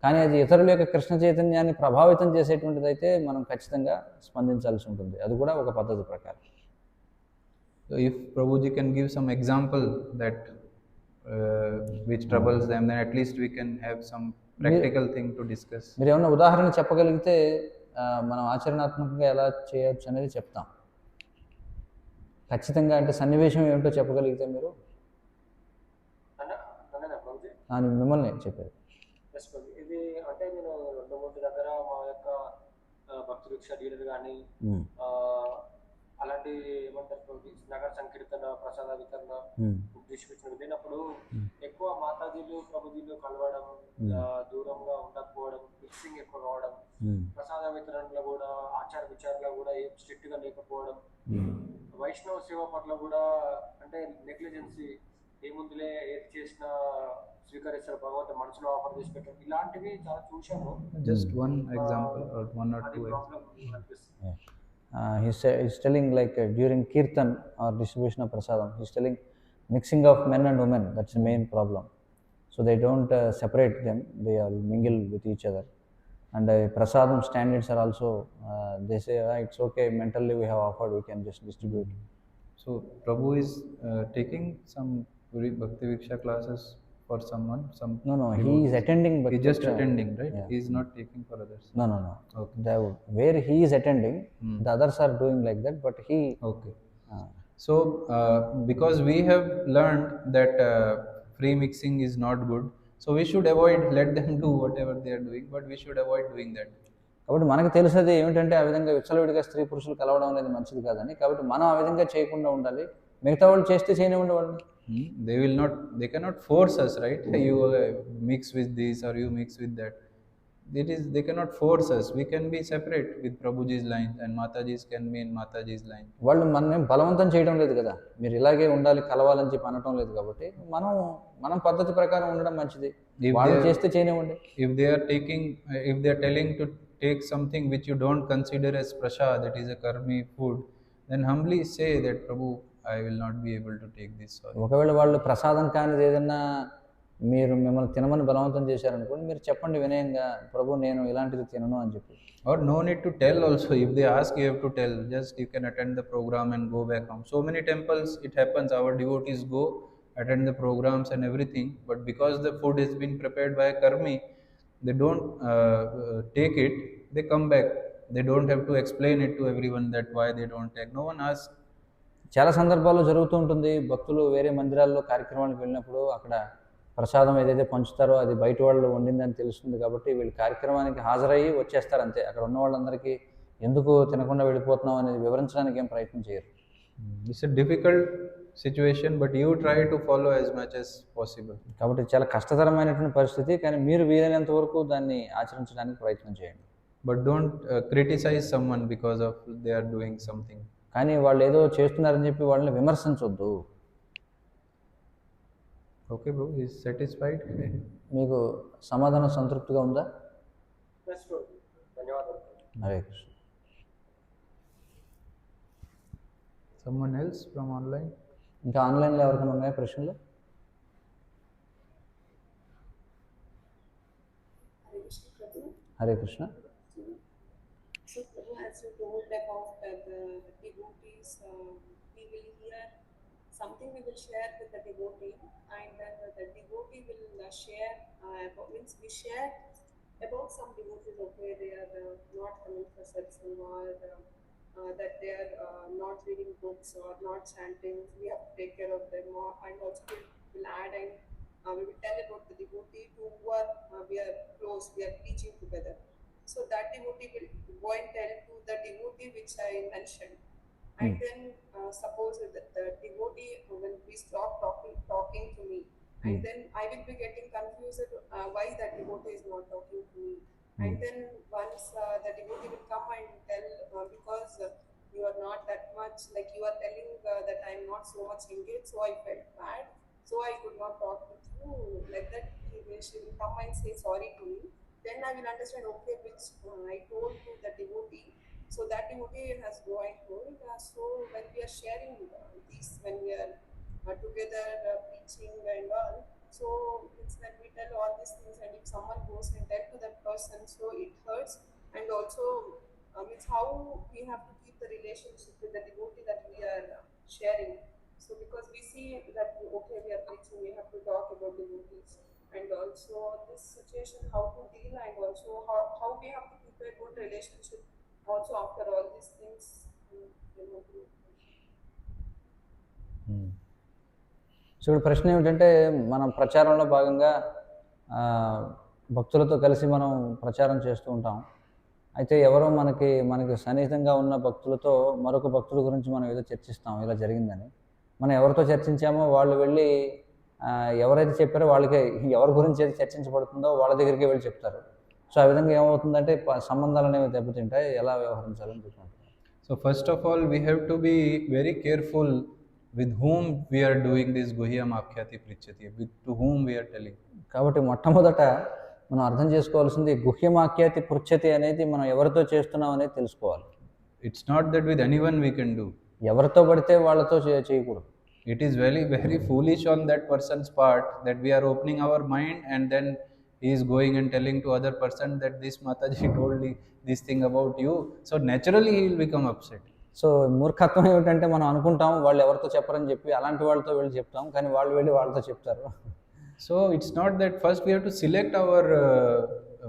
కానీ అది ఇతరుల యొక్క కృష్ణ చైతన్యాన్ని ప్రభావితం చేసేటువంటిది అయితే మనం ఖచ్చితంగా స్పందించాల్సి ఉంటుంది. అది కూడా ఒక పద్ధతి ప్రకారం. So if Prabhuji can give some example that which troubles them, then at least we can have some practical thing to discuss. మీరు ఏమన్నా ఉదాహరణ చెప్పగలిగితే మనం ఆచరణాత్మకంగా ఎలా చేయొచ్చు అనేది చెప్తాం. ఖచ్చితంగా అంటే సన్నివేశం ఏమిటో చెప్పగలిగితే మీరు మిమ్మల్ని చెప్పారు. ఇది అంటే నేను 2-3 దగ్గర మా యొక్క భక్తి రిక్షా డీలర్ కానీ అలాంటి ఏమంటారు నగర సంకీర్తన ప్రసాద వితరణ బుక్ డిస్ట్రిబ్యూషన్ వెళ్ళినప్పుడు ఎక్కువ మాతాజీలు ప్రభుజీలు కలవడం, దూరంగా ఉండకపోవడం, మిక్సింగ్ ఎక్కువ కావడం, ప్రసాద వితరణలో కూడా ఆచార విచారంలో కూడా ఏం స్ట్రిక్ట్ గా లేకపోవడం, వైష్ణవ సేవ పట్ల కూడా అంటే నెగ్లిజెన్సీ, ఏముందులే ఏది చేసినా స్వీకరిస్తారు భగవంతుడు మనసులో ఆఫర్ చేసి పెట్టడం, ఇలాంటివి చాలా చూశాము. Just one example or one or two examples. He's telling like during kirtan or distribution of prasadam, he's telling mixing of men and women, that's the main problem. So they don't separate them, they all mingle with each other. And prasadam standards are also, they say it's okay, mentally we have offered, we can just distribute. So Prabhu is taking some Bhakti Viksha classes for someone, some No, he is attending, but he's just attending, right? Yeah. He is not taking for others. No. Okay. Where he is attending, the others are doing like that, but he Okay. So because we have learned that free mixing is not good, so we should avoid, let them do whatever they are doing, but we should avoid doing that. కాబట్టి మనకు తెలిసేది ఏమిటంటే ఆ విధంగా విచ్చలవిడిగా స్త్రీ పురుషులు కలవడం అనేది మంచిది కాదని, కాబట్టి మనం ఆ విధంగా చేయకుండా ఉండాలి. మిగతా వాళ్ళు చేస్తే చేయనివ్వండి వాళ్ళని. They cannot force us, right? You mix with this or you mix with that. They cannot force us. We can be separate with Prabhuji's line and Mataji's can be in Mataji's line. వాళ్ళు మనం బలవంతం చేయడం లేదు కదా, మీరు ఇలాగే ఉండాలి కలవాలని చెప్పి అనటం లేదు, కాబట్టి మనం పద్ధతి ప్రకారం ఉండడం మంచిది. వాళ్ళు చేస్తే చేయనివ్వండి. If they are telling to take something which you don't consider as prasad, that is a karmi food, then humbly say that Prabhu, I will not be able to take this. Sorry. ఒకవేళ వాళ్ళు ప్రసాదం కానిది ఏదన్నా మిమ్మల్ని తినమని బలవంతం చేశారనుకోండి, మీరు చెప్పండి వినయంగా, ప్రభు నేను ఇలాంటిది తినను అని చెప్పి. Or no need to tell also. If they ask, you have to tell. Just you can attend the program and go back home. So many temples it happens, our devotees go attend the programs and everything, but because the food has been prepared by a karmi, they don't take it. They come back. They don't have to explain it to everyone that why they don't take. No one asks. చాలా సందర్భాల్లో జరుగుతూ ఉంటుంది, భక్తులు వేరే మందిరాల్లో కార్యక్రమానికి వెళ్ళినప్పుడు అక్కడ ప్రసాదం ఏదైతే పంచుతారో అది బయట వాళ్ళు వండిందని తెలుస్తుంది, కాబట్టి వీళ్ళు కార్యక్రమానికి హాజరయ్యి వచ్చేస్తారు అంతే. అక్కడ ఉన్న వాళ్ళందరికీ ఎందుకు తినకుండా వెళ్ళిపోతున్నాం అనేది వివరించడానికి ఏం ప్రయత్నం చేయరు. It's a difficult situation, but you try to follow as much as possible. కాబట్టి చాలా కష్టతరమైనటువంటి పరిస్థితి, కానీ మీరు వీలైనంత వరకు దాన్ని ఆచరించడానికి ప్రయత్నం చేయండి. But don't criticize someone because of they are doing something. కానీ వాళ్ళు ఏదో చేస్తున్నారని చెప్పి వాళ్ళని విమర్శించొద్దు. Okay, bro, is satisfied? మీకు సమాధానం సంతృప్తిగా ఉందా? నెక్స్ట్ ధన్యవాదాలు. Hare Krishna. Someone else from online? ఇంకా ఆన్లైన్లో ఎవరికైనా ఉన్నాయా ప్రశ్నలు? Hare Krishna Prabhu. Hare Krishna. So Prabhu, as you told about the devotees, we will hear something, we will share with the devotee, and then the devotee will share about, means we share about some devotees. Okay, they are not coming for satsang, or that they are not reading books or not chanting. We have to take care of them, and also we'll add and we will tell about the devotee who are we are close, we are teaching together. So that devotee will go and tell to the devotee which I mentioned. And then suppose that the devotee will be stop talking to me, and then I will be getting confused why that devotee is not talking to me. And then once the devotee will come and tell because you are not that much, like you are telling that I am not so much engaged, so I felt bad, so I could not talk with you, like that she will come and say sorry to me. Then I will understand, okay, which I told to the devotee. So that devotee has go and told. So when we are sharing these, when we are together preaching and all, so it's like we tell all these things, and if someone goes and tell to that person, so it hurts. And also it's how we have to keep the relationship with the devotee that we are sharing. So because we see that, okay, we are preaching, we have to talk about devotees, and also this situation, how to deal, and also how we have to keep a good relationship also after all these things. So ఇప్పుడు ప్రశ్న ఏమిటంటే, మనం ప్రచారంలో భాగంగా భక్తులతో కలిసి మనం ప్రచారం చేస్తూ ఉంటాం. అయితే ఎవరో మనకి సన్నిహితంగా ఉన్న భక్తులతో మరొక భక్తుల గురించి మనం ఏదో చర్చిస్తాం, ఇలా జరిగిందని. మనం ఎవరితో చర్చించామో వాళ్ళు వెళ్ళి ఎవరైతే చెప్పారో వాళ్ళకి ఎవరి గురించి ఏది చర్చించబడుతుందో వాళ్ళ దగ్గరికి వెళ్ళి చెప్తారు. సో ఆ విధంగా ఏమవుతుందంటే సంబంధాలు అనేవి దెబ్బతింటాయి. ఎలా వ్యవహరించాలని చెప్పుకుంటున్నాం. So first of all, we have to be very careful with whom we are doing this Guhyam Akhyati Prichyati, to whom we are telling. కాబట్టి మొట్టమొదట మనం అర్థం చేసుకోవాల్సింది గుహ్యమాఖ్యాతి పృచ్ఛతి అనేది మనం ఎవరితో చేస్తున్నాం అనేది తెలుసుకోవాలి. It's not that with anyone we can do. ఎవరితో పడితే వాళ్ళతో చేయకూడదు. It is very, very foolish on that person's part that we are opening our mind and then he is going and telling to other person that this Mataji told me this thing about you. So naturally he will become upset. So మూర్ఖత్వం ఏమిటంటే మనం అనుకుంటాం వాళ్ళు ఎవరితో చెప్పరని చెప్పి అలాంటి వాళ్ళతో వెళ్ళి చెప్తాం, కానీ వాళ్ళు వెళ్ళి వాళ్ళతో చెప్తారు. So it's not that first we have to select our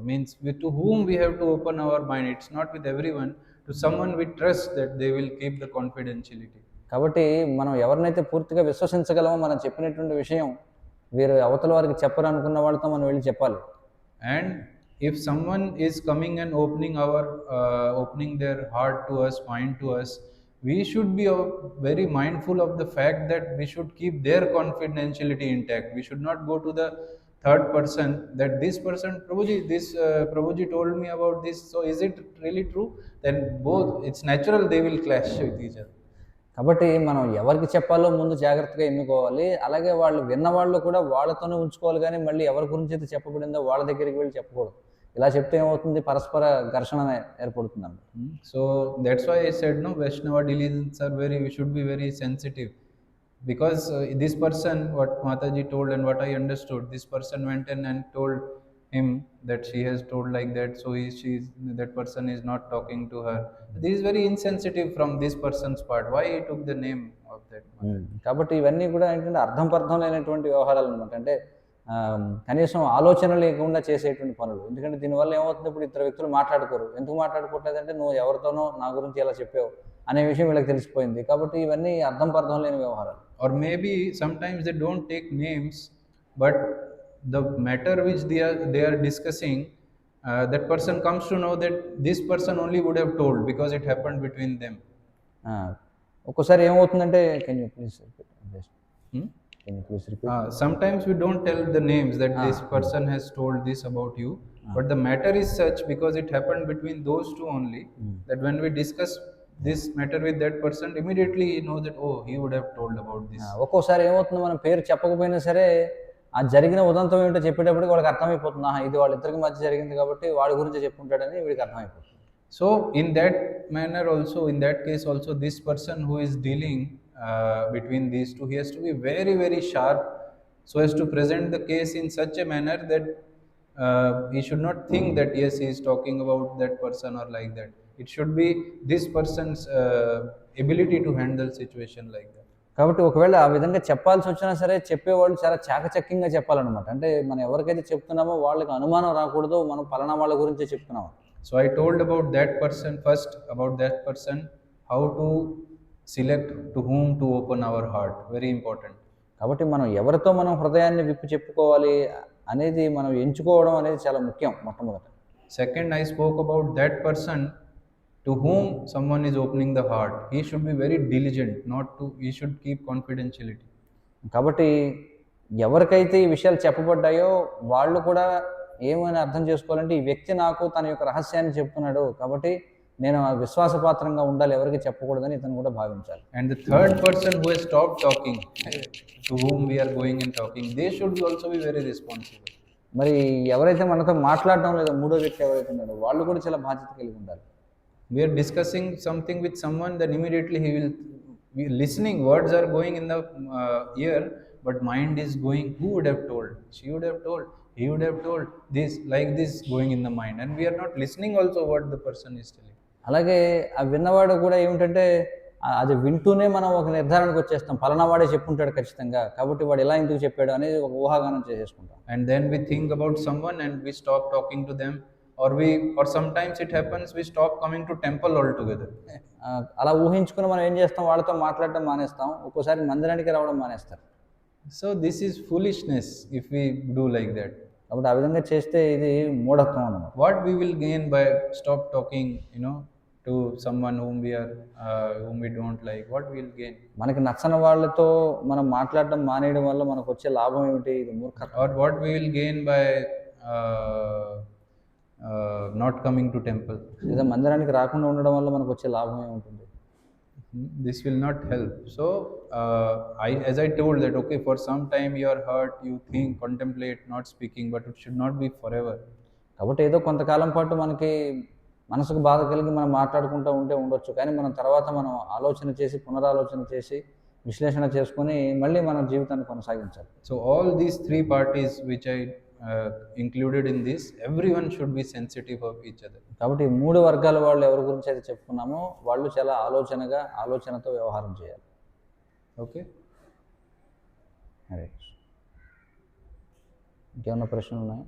means to whom we have to open our mind. It's not with everyone. To someone we trust that they will keep the confidentiality. కాబట్టి మనం ఎవరినైతే పూర్తిగా విశ్వసించగలమో మనం చెప్పినటువంటి విషయం వీరు అవతల వారికి చెప్పరు అనుకున్న వాళ్ళతో మనం వెళ్ళి చెప్పాలి. And if someone is coming and opening their heart to us, mind to us, we should be very mindful of the fact that we should keep their confidentiality intact. We should not go to the third person that this person, Prabhuji told me about this, so is it really true? Then both, it's natural they will clash with each other. కాబట్టి మనం ఎవరికి చెప్పాలో ముందు జాగ్రత్తగా ఎన్నుకోవాలి. అలాగే వాళ్ళు విన్నవాళ్ళు కూడా వాళ్ళతోనే ఉంచుకోవాలి, కానీ మళ్ళీ ఎవరి గురించి అయితే చెప్పబడిందో వాళ్ళ దగ్గరికి వెళ్ళి చెప్పకూడదు. ఇలా చెప్తే ఏమవుతుంది, పరస్పర ఘర్షణ ఏర్పడుతుందండి. So that's why I said no, Vaishnava dealings are we should be very sensitive, because this person, what Mataji told and what I understood, this person went in and told him that she has told like that, so that person is not talking to her. This is very insensitive from this person's part. Why he took the name of that Mataji? కాబట్టి ఇవన్నీ కూడా ఏంటంటే అర్థం లేనటువంటి వ్యవహారాలు అనమాట. అంటే కనీసం ఆలోచన లేకుండా చేసేటువంటి పనులు. ఎందుకంటే దీనివల్ల ఏమవుతుంది, ఇప్పుడు ఇద్దరు వ్యక్తులు మాట్లాడుకోరు. ఎందుకు మాట్లాడుకోవట్లేదంటే నువ్వు ఎవరితోనో నా గురించి ఎలా చెప్పావు అనే విషయం వీళ్ళకి తెలిసిపోయింది. కాబట్టి ఇవన్నీ అర్థం లేని వ్యవహారాలు. Or maybe sometimes they don't take names, but the matter which they are discussing, that person comes to know that this person only would have told because it happened between them. ఒక్కోసారి ఏమవుతుందంటే can you please repeat. Sometimes we don't tell the names that this person has told this about you, but the matter is such because it happened between those two only, that when we discuss this matter with that person, immediately he knows that, oh, he would have told about this. ఒక్కోసారి ఏమవుతుంది, మనం పేరు చెప్పకపోయినా సరే ఆ జరిగిన ఉదంతం ఏమిటో చెప్పేటప్పటికి వాడికి అర్థమైపోతుంది, ఆహా, ఇది వాళ్ళిద్దరికి మధ్య జరిగింది కాబట్టి వాడి గురించి చెప్పుకుంటాడని వీడికి అర్థమైపోతుంది. So in that manner also, in that case also, this person who is dealing between these two, he has to be very very sharp so as to present the case in such a manner that he should not think that yes, he is talking about that person or like that. It should be this person's ability to handle situation like that. కాబట్టి ఒకవేళ ఆ విధంగా చెప్పాల్సి వచ్చినా సరే చెప్పేవాళ్ళు చాలా చాకచక్యంగా చెప్పాలన్నమాట. అంటే మనం ఎవరికైతే చెప్తున్నామో వాళ్ళకి అనుమానం రాకూడదు, మనం పలానా వాళ్ళ గురించే చెప్తున్నాం. So I told about that person first, about that person, how to select to whom to open our heart. Very important. కాబట్టి మనం ఎవరితో మనం హృదయాన్ని విప్పి చెప్పుకోవాలి అనేది మనం ఎంచుకోవడం అనేది చాలా ముఖ్యం మొట్టమొదట. Second, I spoke about that person to whom someone is opening the heart. He should be very diligent, he should keep confidentiality. కాబట్టి ఎవరికైతే ఈ విషయాలు చెప్పబడ్డాయో వాళ్ళు కూడా ఏమైనా అర్థం చేసుకోవాలంటే ఈ వ్యక్తి నాకు తన యొక్క రహస్యాన్ని చెప్తున్నాడు కాబట్టి నేను విశ్వాసపాత్రంగా ఉండాలి, ఎవరికి చెప్పకూడదని ఇతను కూడా భావించాలి. And the third person who has stopped talking, to whom we are going and talking, they should also be very responsible. మరి ఎవరైతే మనతో మాట్లాడటం లేదో మూడో వ్యక్తి ఎవరైతే ఉన్నాడో వాళ్ళు కూడా చాలా బాధ్యత కలిగి ఉండాలి. We are discussing something with someone, then immediately he will be listening, words are going in the ear, but mind is going, who would have told, she would have told, he would have told, this like this going in the mind, and we are not listening also what the person is telling. అలాగే ఆ విన్నవాడు కూడా ఏమిటంటే అది వింటూనే మనం ఒక నిర్ధారణకు వచ్చేస్తాం, పలానా వాడే చెప్పుంటాడు ఖచ్చితంగా, కాబట్టి వాడు ఎలా ఎందుకు చెప్పాడు అనేది ఒక ఊహాగానం చేసేసుకుంటాం. And then we think about someone and we stop talking to them, or sometimes it happens we stop coming to temple altogether. అలా ఊహించుకుని మనం ఏం చేస్తాం, వాళ్ళతో మాట్లాడటం మానేస్తాం, ఒక్కోసారి మందిరానికి రావడం మానేస్తారు. So this is foolishness if we do like that. కాబట్టి ఆ విధంగా చేస్తే ఇది మూఢత్వం అన్నమాట. What we will gain by stop talking, to someone whom we don't like? What we will gain? మనకి నచ్చని వాళ్ళతో మనం మాట్లాడడం మానేయడం వల్ల మనకు వచ్చే లాభం ఏమిటి? ఇది మూర్ఖత్వం. Or what we will gain by not coming to temple? లేదా మందిరానికి రాకుండా ఉండడం వల్ల మనకు వచ్చే లాభం ఏముంటుంది? This will not help. So as I told that, okay, for some time you are hurt, you think, contemplate not speaking, but it should not be forever. కాబట్టి ఏదో కొంతకాలం పాటు మనకి మనసుకు బాధ కలిగి మనం మాట్లాడుకుంటూ ఉండొచ్చు, కానీ మనం తర్వాత మనం ఆలోచన చేసి పునరాలోచన చేసి విశ్లేషణ చేసుకొని మళ్ళీ మన జీవితాన్ని కొనసాగించాలి. So all these three parties which I included in this, everyone should be sensitive of each other. కాబట్టి మూడు వర్గాల వాళ్ళు ఎవరి గురించి అయితే చెప్పుకున్నామో వాళ్ళు చాలా ఆలోచనతో వ్యవహారం చేయాలి. Okay. అరే, ఇంకేమన్నా ప్రశ్నలు ఉన్నాయా?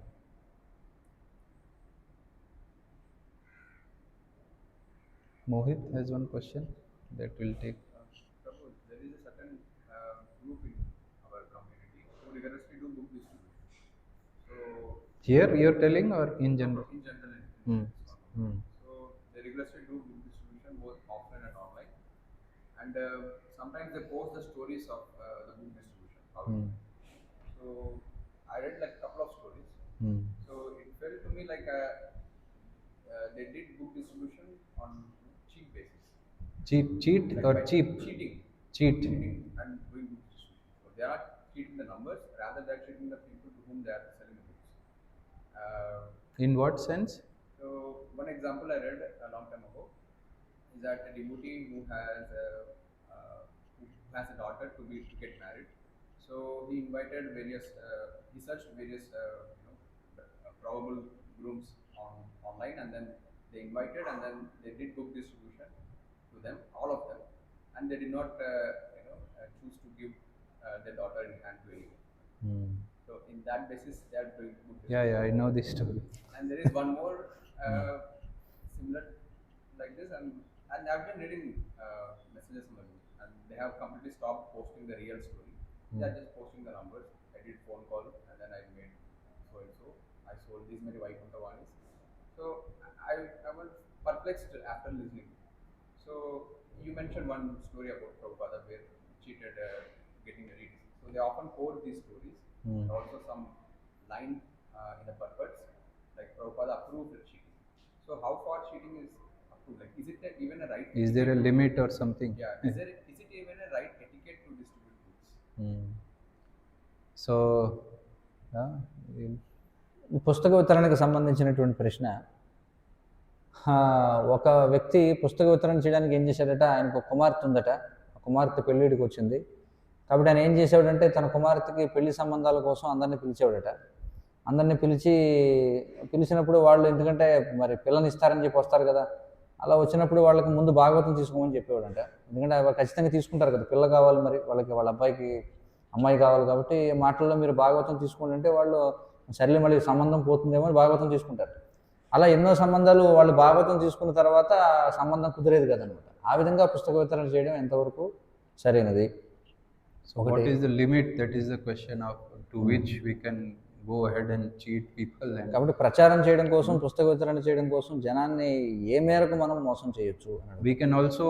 Mohit has one question that will take. Suppose there is a certain group in our community who rigorously do book distribution. So Here you are telling or in general? in general, so they rigorously do book distribution both offline and online, and sometimes they post the stories of the book distribution. So I read like a couple of stories. So it felt to me like they did book distribution on cheap basis. Cheat or cheap? Cheating. Cheat. And doing book distribution. So they are cheating the numbers rather than cheating the people to whom they are selling the books. In what sense? So one example I read a long time ago is that a devotee who has a daughter to get married. So he invited he searched various probable grooms online, and then they invited, and then they did book distribution to them, all of them, and they did not choose to give their daughter in hand to anyone. So in that basis, they are doing book distribution. Yeah, I know this story. And there is one more similar like this, and I've been reading messages from them, and they have completely stopped posting the real story. They are just posting the numbers. I did phone call, and then I made so and so. I sold these many Vaikuntavanis. So I was perplexed after listening. So you mentioned one story about Prabhupada where he cheated getting a reading. So they often quote these stories. Also some line in the purports like Prabhupada approved the cheating. So how far cheating is approved? Like, is it even a right? Is there a limit or something? Yeah. Is it even a right etiquette to distribute books? So ఈ పుస్తక వితరణకు సంబంధించినటువంటి ప్రశ్న. ఒక వ్యక్తి పుస్తక వితరణ చేయడానికి ఏం చేశాడట, ఆయనకు ఒక కుమార్తె ఉందట. ఆ కుమార్తె పెళ్ళిడికి వచ్చింది. కాబట్టి ఆయన ఏం చేసేవాడంటే తన కుమార్తెకి పెళ్లి సంబంధాల కోసం అందరినీ పిలిచేవాడట. అందరినీ పిలిచినప్పుడు వాళ్ళు ఎందుకంటే మరి పిల్లని ఇస్తారని చెప్పి వస్తారు కదా, అలా వచ్చినప్పుడు వాళ్ళకి ముందు భాగవతం తీసుకోమని చెప్పేవాడంట. ఎందుకంటే వాళ్ళు ఖచ్చితంగా తీసుకుంటారు కదా, పిల్ల కావాలి మరి వాళ్ళకి, వాళ్ళ అబ్బాయికి అమ్మాయి కావాలి కాబట్టి మాటల్లో మీరు భాగవతం తీసుకోండి అంటే వాళ్ళు సర్లే మళ్ళీ సంబంధం పోతుందేమో అని భాగవతం తీసుకుంటారు. అలా ఎన్నో సంబంధాలు వాళ్ళు భాగవతం తీసుకున్న తర్వాత సంబంధం కుదిరేది కదనమాట. ఆ విధంగా పుస్తక వితరణ చేయడం ఎంతవరకు సరైనది? So what is the limit? That is the question of to which we can go ahead and cheat people. And కాబట్టి ప్రచారం చేయడం కోసం, పుస్తక వితరణ చేయడం కోసం జనాన్ని ఏ మేరకు మనం మోసం చేయొచ్చు? we can also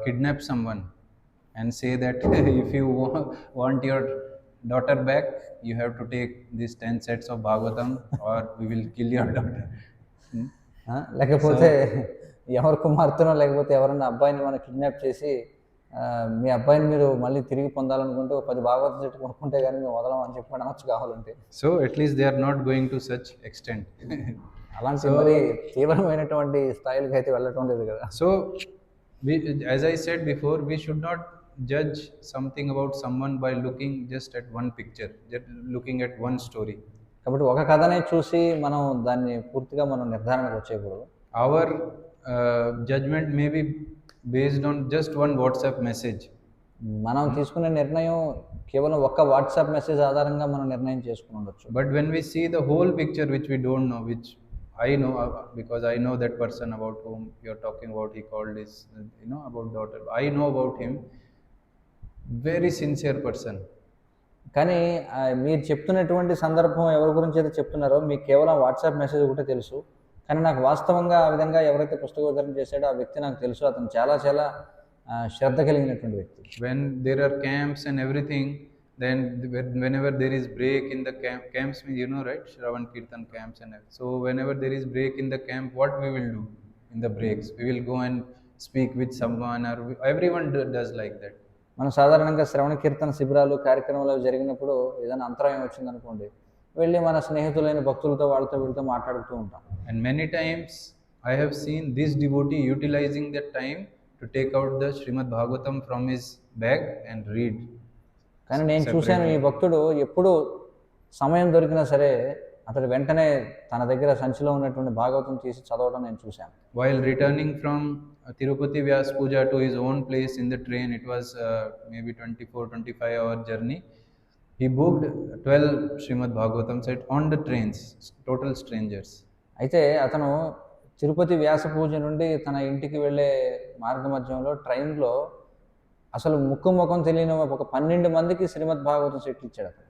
kidnap someone and say that if you want your daughter back, you have to take these 10 sets of Bhagavatam or we will kill your daughter. లేకపోతే ఎవరి కుమార్తెనో లేకపోతే ఎవరన్నా అబ్బాయిని మనం కిడ్నాప్ చేసి మీ అబ్బాయిని మీరు మళ్ళీ తిరిగి పొందాలనుకుంటే 10 భాగవతం చెట్టు కొనుక్కుంటే కానీ మేము వదలం అని చెప్పి అనవచ్చు కావాలంటే. So at least they are not going to such extent. అలాంటి మరి తీవ్రమైనటువంటి స్థాయిలకు అయితే వెళ్ళటం లేదు కదా. So as I said before, we should not judge something about someone by looking just at one picture, just looking at one story. కాబట్టి ఒక కథనే చూసి మనం దాన్ని పూర్తిగా మనం నిర్ధారణకు వచ్చేయకూడదు. Our judgment may be based on just one WhatsApp message. మనం తీసుకునే నిర్ణయం కేవలం ఒక్క వాట్సాప్ మెసేజ్ ఆధారంగా మనం నిర్ణయం చేసుకుని ఉండొచ్చు. But when we see the whole picture which we don't know, which I know because I know that person about whom you're talking about, he called his, about daughter. I know about him, very sincere person. కానీ మీరు చెప్తున్నటువంటి సందర్భం ఎవరి గురించి అయితే చెప్తున్నారో మీకు కేవలం వాట్సాప్ మెసేజ్ ఒకటే తెలుసు. కానీ నాకు వాస్తవంగా ఆ విధంగా ఎవరైతే పుస్తక వితరణ చేశాడో ఆ వ్యక్తి నాకు తెలుసు. అతను చాలా చాలా శ్రద్ధ కలిగినటువంటి వ్యక్తి. When there are camps and everything, then whenever there is break in the camps, right, Shravan Kirtan camps and so whenever there is break in the camp, what we will do in the breaks? We will go and speak with someone, or everyone does like that. మనం సాధారణంగా శ్రవణ కీర్తన శిబిరాలు కార్యక్రమాలు జరిగినప్పుడు ఏదైనా అంతరాయం వచ్చిందనుకోండి, వెళ్ళి మన స్నేహితులైన భక్తులతో వాళ్ళతో వీళ్ళతో మాట్లాడుతూ ఉంటాం. And many times I have seen this devotee utilizing that time to take out the Srimad Bhagavatam from his bag and read. కానీ నేను చూశాను ఈ భక్తుడు ఎప్పుడు సమయం దొరికినా సరే అతడు వెంటనే తన దగ్గర సంచిలో ఉన్నటువంటి భాగవతం తీసి చదవడం నేను చూశాను. While returning from Tirupati Vyas Puja to his own place in the train, it was maybe 24-25 hour journey. He booked 12 Srimad Bhagavatam set on the trains, total strangers. అయితే అతను తిరుపతి వ్యాస పూజ నుండి తన ఇంటికి వెళ్ళే మార్గ మధ్యంలో ట్రైన్లో అసలు ముఖం తెలియని ఒక 12 మందికి శ్రీమద్ భాగవతం సెట్ ఇచ్చాడు అతను.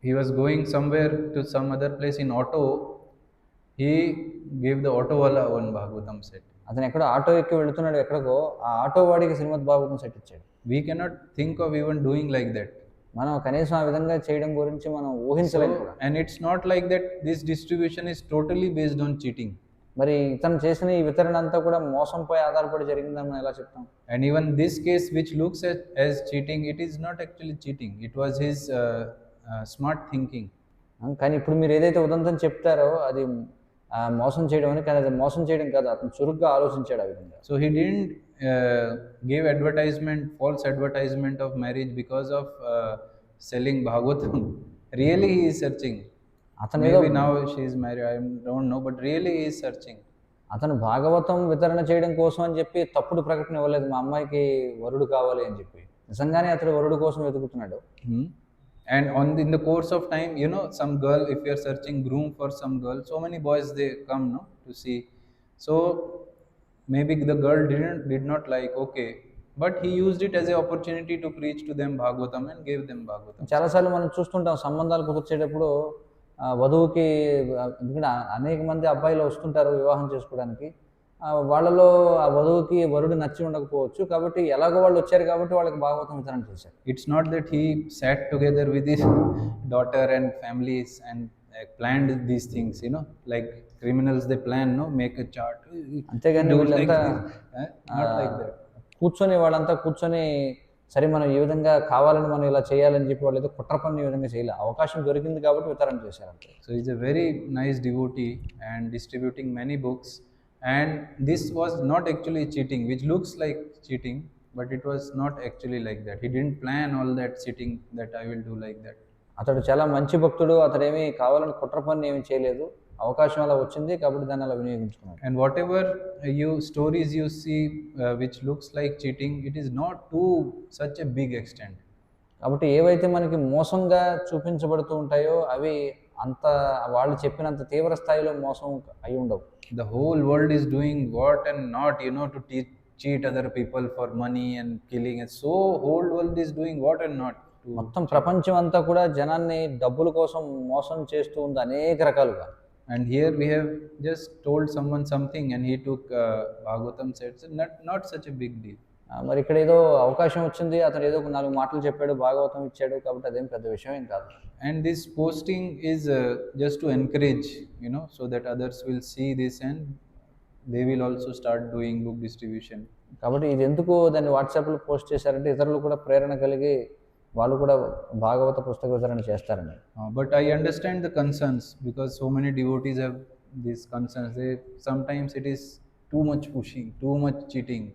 He was going somewhere to some other place in auto. He gave the auto wala one Bhagavatam set. అతను ఎక్కడో ఆటో ఎక్కి వెళుతున్నాడు ఎక్కడికో, ఆ ఆటో వాడికి శ్రీమద్ భాగవతం సెట్ ఇచ్చాడు. We cannot think of even doing like that. మనం కనీసం ఆ విధంగా చేయడం గురించి మనం ఊహించలేము కూడా. And it's not like that this distribution is totally based on cheating. మరి ఇతను చేసిన ఈ వితరణ అంతా కూడా మోసంపై ఆధారపడి జరిగిందని మనం ఎలా చెప్తాం? And even this case which looks as cheating, it is not actually cheating. It was his smart thinking. కానీ ఇప్పుడు మీరు ఏదైతే ఉదంతం చెప్తారో అది మోసం చేయడం అని, కానీ అది మోసం చేయడం కాదు, అతను చురుగ్గా ఆలోచించాడు ఆ విధంగా. So he didn't give false advertisement of marriage because of selling Bhagavatam. Really he is searching. Maybe now she is married, I don't know, but really he is searching. అతను భాగవతం వితరణ చేయడం కోసం అని చెప్పి తప్పుడు ప్రకటన ఇవ్వలేదు, మా అమ్మాయికి వరుడు కావాలి అని చెప్పి. నిజంగానే అతడు వరుడు కోసం వెతుకుతున్నాడు. And in the course of time, some girl, if you are searching groom for some girl, so many boys they come to see. So maybe the girl did not like, okay, but he used it as an opportunity to preach to them Bhagavatam and gave them Bhagavatam. చాలాసార్లు మనం చూస్తుంటాం సంబంధాలు కుదిర్చేటప్పుడు వధువుకి, ఎందుకంటే అనేక మంది అబ్బాయిలు వస్తుంటారు వివాహం చేసుకోవడానికి, వాళ్ళలో ఆ వధువుకి వరుడు నచ్చి ఉండకపోవచ్చు, కాబట్టి ఎలాగో వాళ్ళు వచ్చారు కాబట్టి వాళ్ళకి భాగవతం వితరణ చేశారు. It's not that he sat together with his daughter and families and planned these things, like criminals they plan, make a chart. అంతేగాని వీళ్ళంతా not like that. వాళ్ళంతా కూర్చొని సరే మనం ఈ విధంగా కావాలని మనం ఇలా చేయాలని చెప్పి వాళ్ళు ఏదో కుట్ర పని ఈ విధంగా చేయలే, అవకాశం దొరికింది కాబట్టి వితరణ చేశారంటే. So he's a very nice devotee and distributing many books. And this was not actually cheating, which looks like cheating, but it was not actually like that. He didn't plan all that cheating that I will do like that. అతడు చాలా మంచి భక్తుడు, అతడేమీ కావాలని కుట్ర పని ఏమి చేయలేదు, అవకాశం అలా వచ్చింది కాబట్టి దాన్ని అలా వినియోగించుకున్నాడు. And whatever stories you see which looks like cheating, it is not to such a big extent. కాబట్టి ఏవైతే మనకి మోసంగా చూపించబడుతూ ఉంటాయో అవి అంత వాళ్ళు చెప్పినంత తీవ్ర స్థాయిలో మోసం అయి ఉండవు. The whole world is doing what and not, to cheat other people for money and killing. And so whole world is doing what and not. మొత్తం ప్రపంచం అంతా కూడా జనాన్ని డబ్బుల కోసం మోసం చేస్తూ ఉంది అనేక రకాలుగా. And here we have just told someone something and he took Bhagavatam said, so not such a big deal. మరి ఇక్కడ ఏదో అవకాశం వచ్చింది, అతను ఏదో 4 మాటలు చెప్పాడు, భాగవతం ఇచ్చాడు కాబట్టి అదేం పెద్ద విషయం ఏం కాదు. And this posting is just to encourage, so that others will see this and they will also start doing book distribution. కాబట్టి ఇది ఎందుకు దాన్ని వాట్సాప్లో పోస్ట్ చేశారంటే ఇతరులు కూడా ప్రేరణ కలిగి వాళ్ళు కూడా భాగవత పుస్తక వితరణ చేస్తారండి. But I understand the concerns because so many devotees have these concerns. Sometimes it is too much pushing, too much cheating.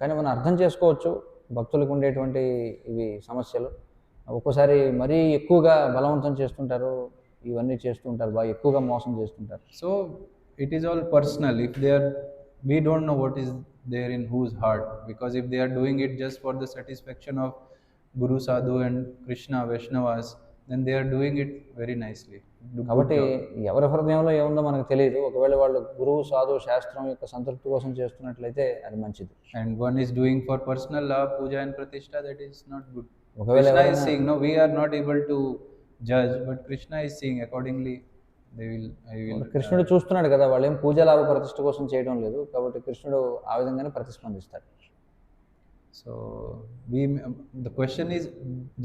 కానీ మనం అర్థం చేసుకోవచ్చు భక్తులకు ఉండేటువంటి ఇవి సమస్యలు. ఒక్కోసారి మరీ ఎక్కువగా బలవంతం చేస్తుంటారు, ఇవన్నీ చేస్తుంటారు, బాగా ఎక్కువగా మోసం చేస్తుంటారు. So it is all personal. We don't know what is there in whose heart, because if they are doing it just for the satisfaction of Guru Sadhu and Krishna Vaishnavas, then they are doing it very nicely. కాబట్టి ఎవరి హృదయంలో ఏముందో మనకు తెలియదు. ఒకవేళ వాళ్ళు గురువు సాధు శాస్త్రం యొక్క సంతృప్తి కోసం చేస్తున్నట్లయితే అది మంచిది. And one is doing for personal love, puja and pratishtha, that is not good. ఒకవేళ Krishna is saying, no, we are not able to judge, but Krishna is saying accordingly I will. కృష్ణుడు చూస్తున్నాడు కదా, వాళ్ళు ఏం పూజ లాభ ప్రతిష్ఠ కోసం చేయడం లేదు కాబట్టి కృష్ణుడు ఆ విధంగానే ప్రతిస్పందిస్తాడు. So the question is,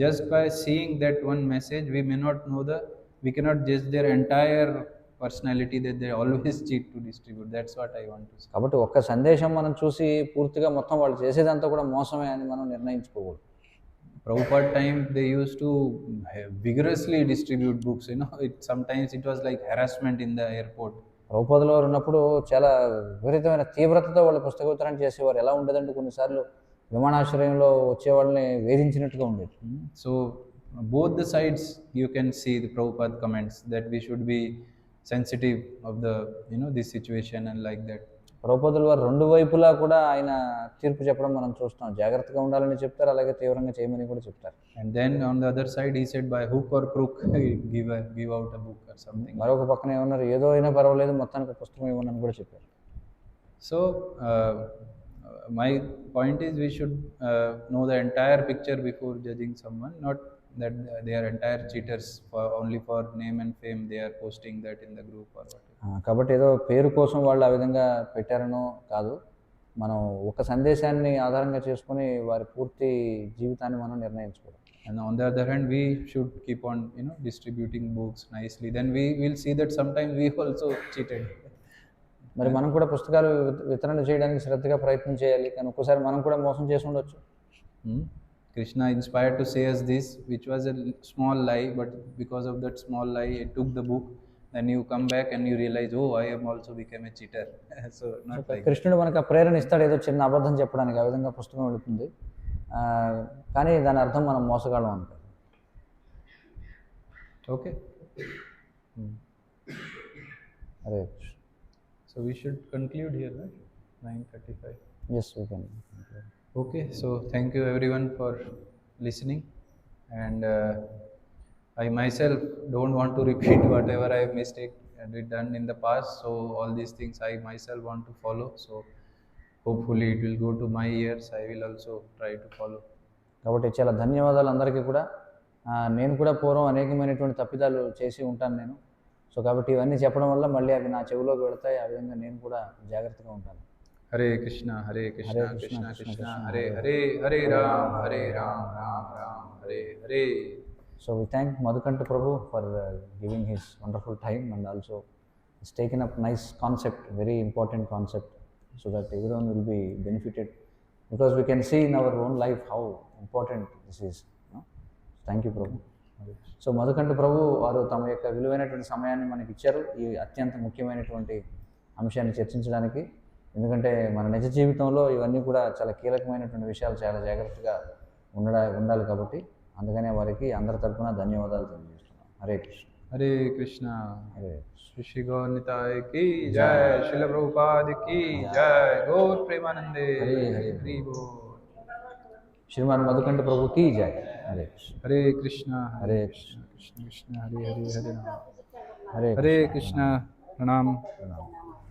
just by seeing that one message, we cannot judge their entire personality that they always cheat to distribute. That's what I want to say. కాబట్టి ఒక్క సందేశం మనం చూసి పూర్తిగా మొత్తం వాళ్ళు చేసేదంతా కూడా మోసమే అని మనం నిర్ణయించుకోకూడదు. Prabhupada time they used to vigorously distribute books. Sometimes it was like harassment in the airport. ప్రభుపాదుల వారు ఉన్నప్పుడు చాలా విపరీతమైన తీవ్రతతో వాళ్ళు పుస్తక వితరణ చేసేవారు. ఎలా ఉండేదంటే కొన్నిసార్లు విమానాశ్రయంలో వచ్చే వాళ్ళని వేధించినట్టుగా ఉండేది. So both the sides you can see the Prabhupada comments that we should be sensitive of the this situation and like that. ప్రభుపాదుల వారు 2 వైపులా కూడా ఆయన తీర్పు చెప్పడం మనం చూస్తాం. జాగ్రత్తగా ఉండాలని చెప్తారు, అలాగే తీవ్రంగా చేయమని కూడా చెప్తారు. And then on the other side he said, by hook or crook give out a book or something. మరొక పక్కన ఏమన్నారు, ఏదో అయినా పర్వాలేదు మొత్తానికి పుస్తకం ఇవ్వనని కూడా చెప్పారు. So my point is we should know the entire picture before judging someone, not that they are entire cheaters only for name and fame they are posting that in the group or whatever. కాబట్టి ఏదో పేరు కోసం వాళ్ళు ఆ విధంగా పెట్టారనో కాదు, మనం ఒక సందేశాన్ని ఆధారంగా చేసుకుని వారి పూర్తి జీవితాన్ని మనం నిర్ణయించుకోవాలి. And on the other hand, we should keep on distributing books nicely. Then we will see that sometimes we also cheated. మరి మనం కూడా పుస్తకాలు వితరణ చేయడానికి శ్రద్ధగా ప్రయత్నం చేయాలి, కానీ ఒక్కసారి మనం కూడా మోసం చేసి ఉండొచ్చు. Krishna inspired to say us this, which was a small lie, but because of that small lie, it took the book. Then you come back and you realize, oh, I am also became a cheater. So not like కృష్ణుడు మనకు ఆ ప్రేరణ ఇస్తాడు ఏదో చిన్న అబద్ధం చెప్పడానికి, ఆ విధంగా పుస్తకం వెళుతుంది, కానీ దాని అర్థం మనం మోసగాళ్ళం అంటారు. Okay. అదే. So we should conclude here, right? 9:35. Yes, we can. Okay, so thank you everyone for listening, and I myself don't want to repeat whatever I have done in the past. So all these things I myself want to follow. So hopefully it will go to my ears. I will also try to follow. కాబట్టి చాలా ధన్యవాదాలు అందరికీ కూడా. నేను కూడా పూర్వం అనేకమైనటువంటి తప్పిదాలు చేసి ఉంటాను నేను. సో కాబట్టి ఇవన్నీ చెప్పడం వల్ల మళ్ళీ అవి నా చెవిలోకి వెళతాయి, ఆ విధంగా నేను కూడా జాగ్రత్తగా ఉంటాను. Hare Krishna, Krishna Krishna, Hare Hare, Hare Ram, Ram Ram, Hare Hare. So we thank Madhukanta Prabhu for giving his wonderful time, and also he's taken up nice concept, very important concept, so that everyone will be benefited, because we can see in our own life how important this is. Thank you Prabhu. So Madhukantha Prabhu వారు తమ యొక్క విలువైనటువంటి సమయాన్ని మనకి ఇచ్చారు ఈ అత్యంత ముఖ్యమైనటువంటి అంశాన్ని చర్చించడానికి. ఎందుకంటే మన నిజ జీవితంలో ఇవన్నీ కూడా చాలా కీలకమైనటువంటి విషయాలు, చాలా జాగ్రత్తగా ఉండాలి కాబట్టి అందుకనే వారికి అందరి తరపున ధన్యవాదాలు తెలియజేస్తున్నాం. హరే కృష్ణ. हरे कृष्णा. హరే श्री गौर निताय की जय. श्रील प्रभुपाद की जय. गौर प्रेमानंदे. हरे हरे. हरि बोल. శ్రీమాన్ మధుకంఠ ప్రభుకి జై. హరే కృష్ణ. हरे कृष्णा. हरे कृष्ण कृष्ण कृष्ण हरे हरे हरे राम. హరే हरे कृष्णा. प्रणाम. కృష్ణ.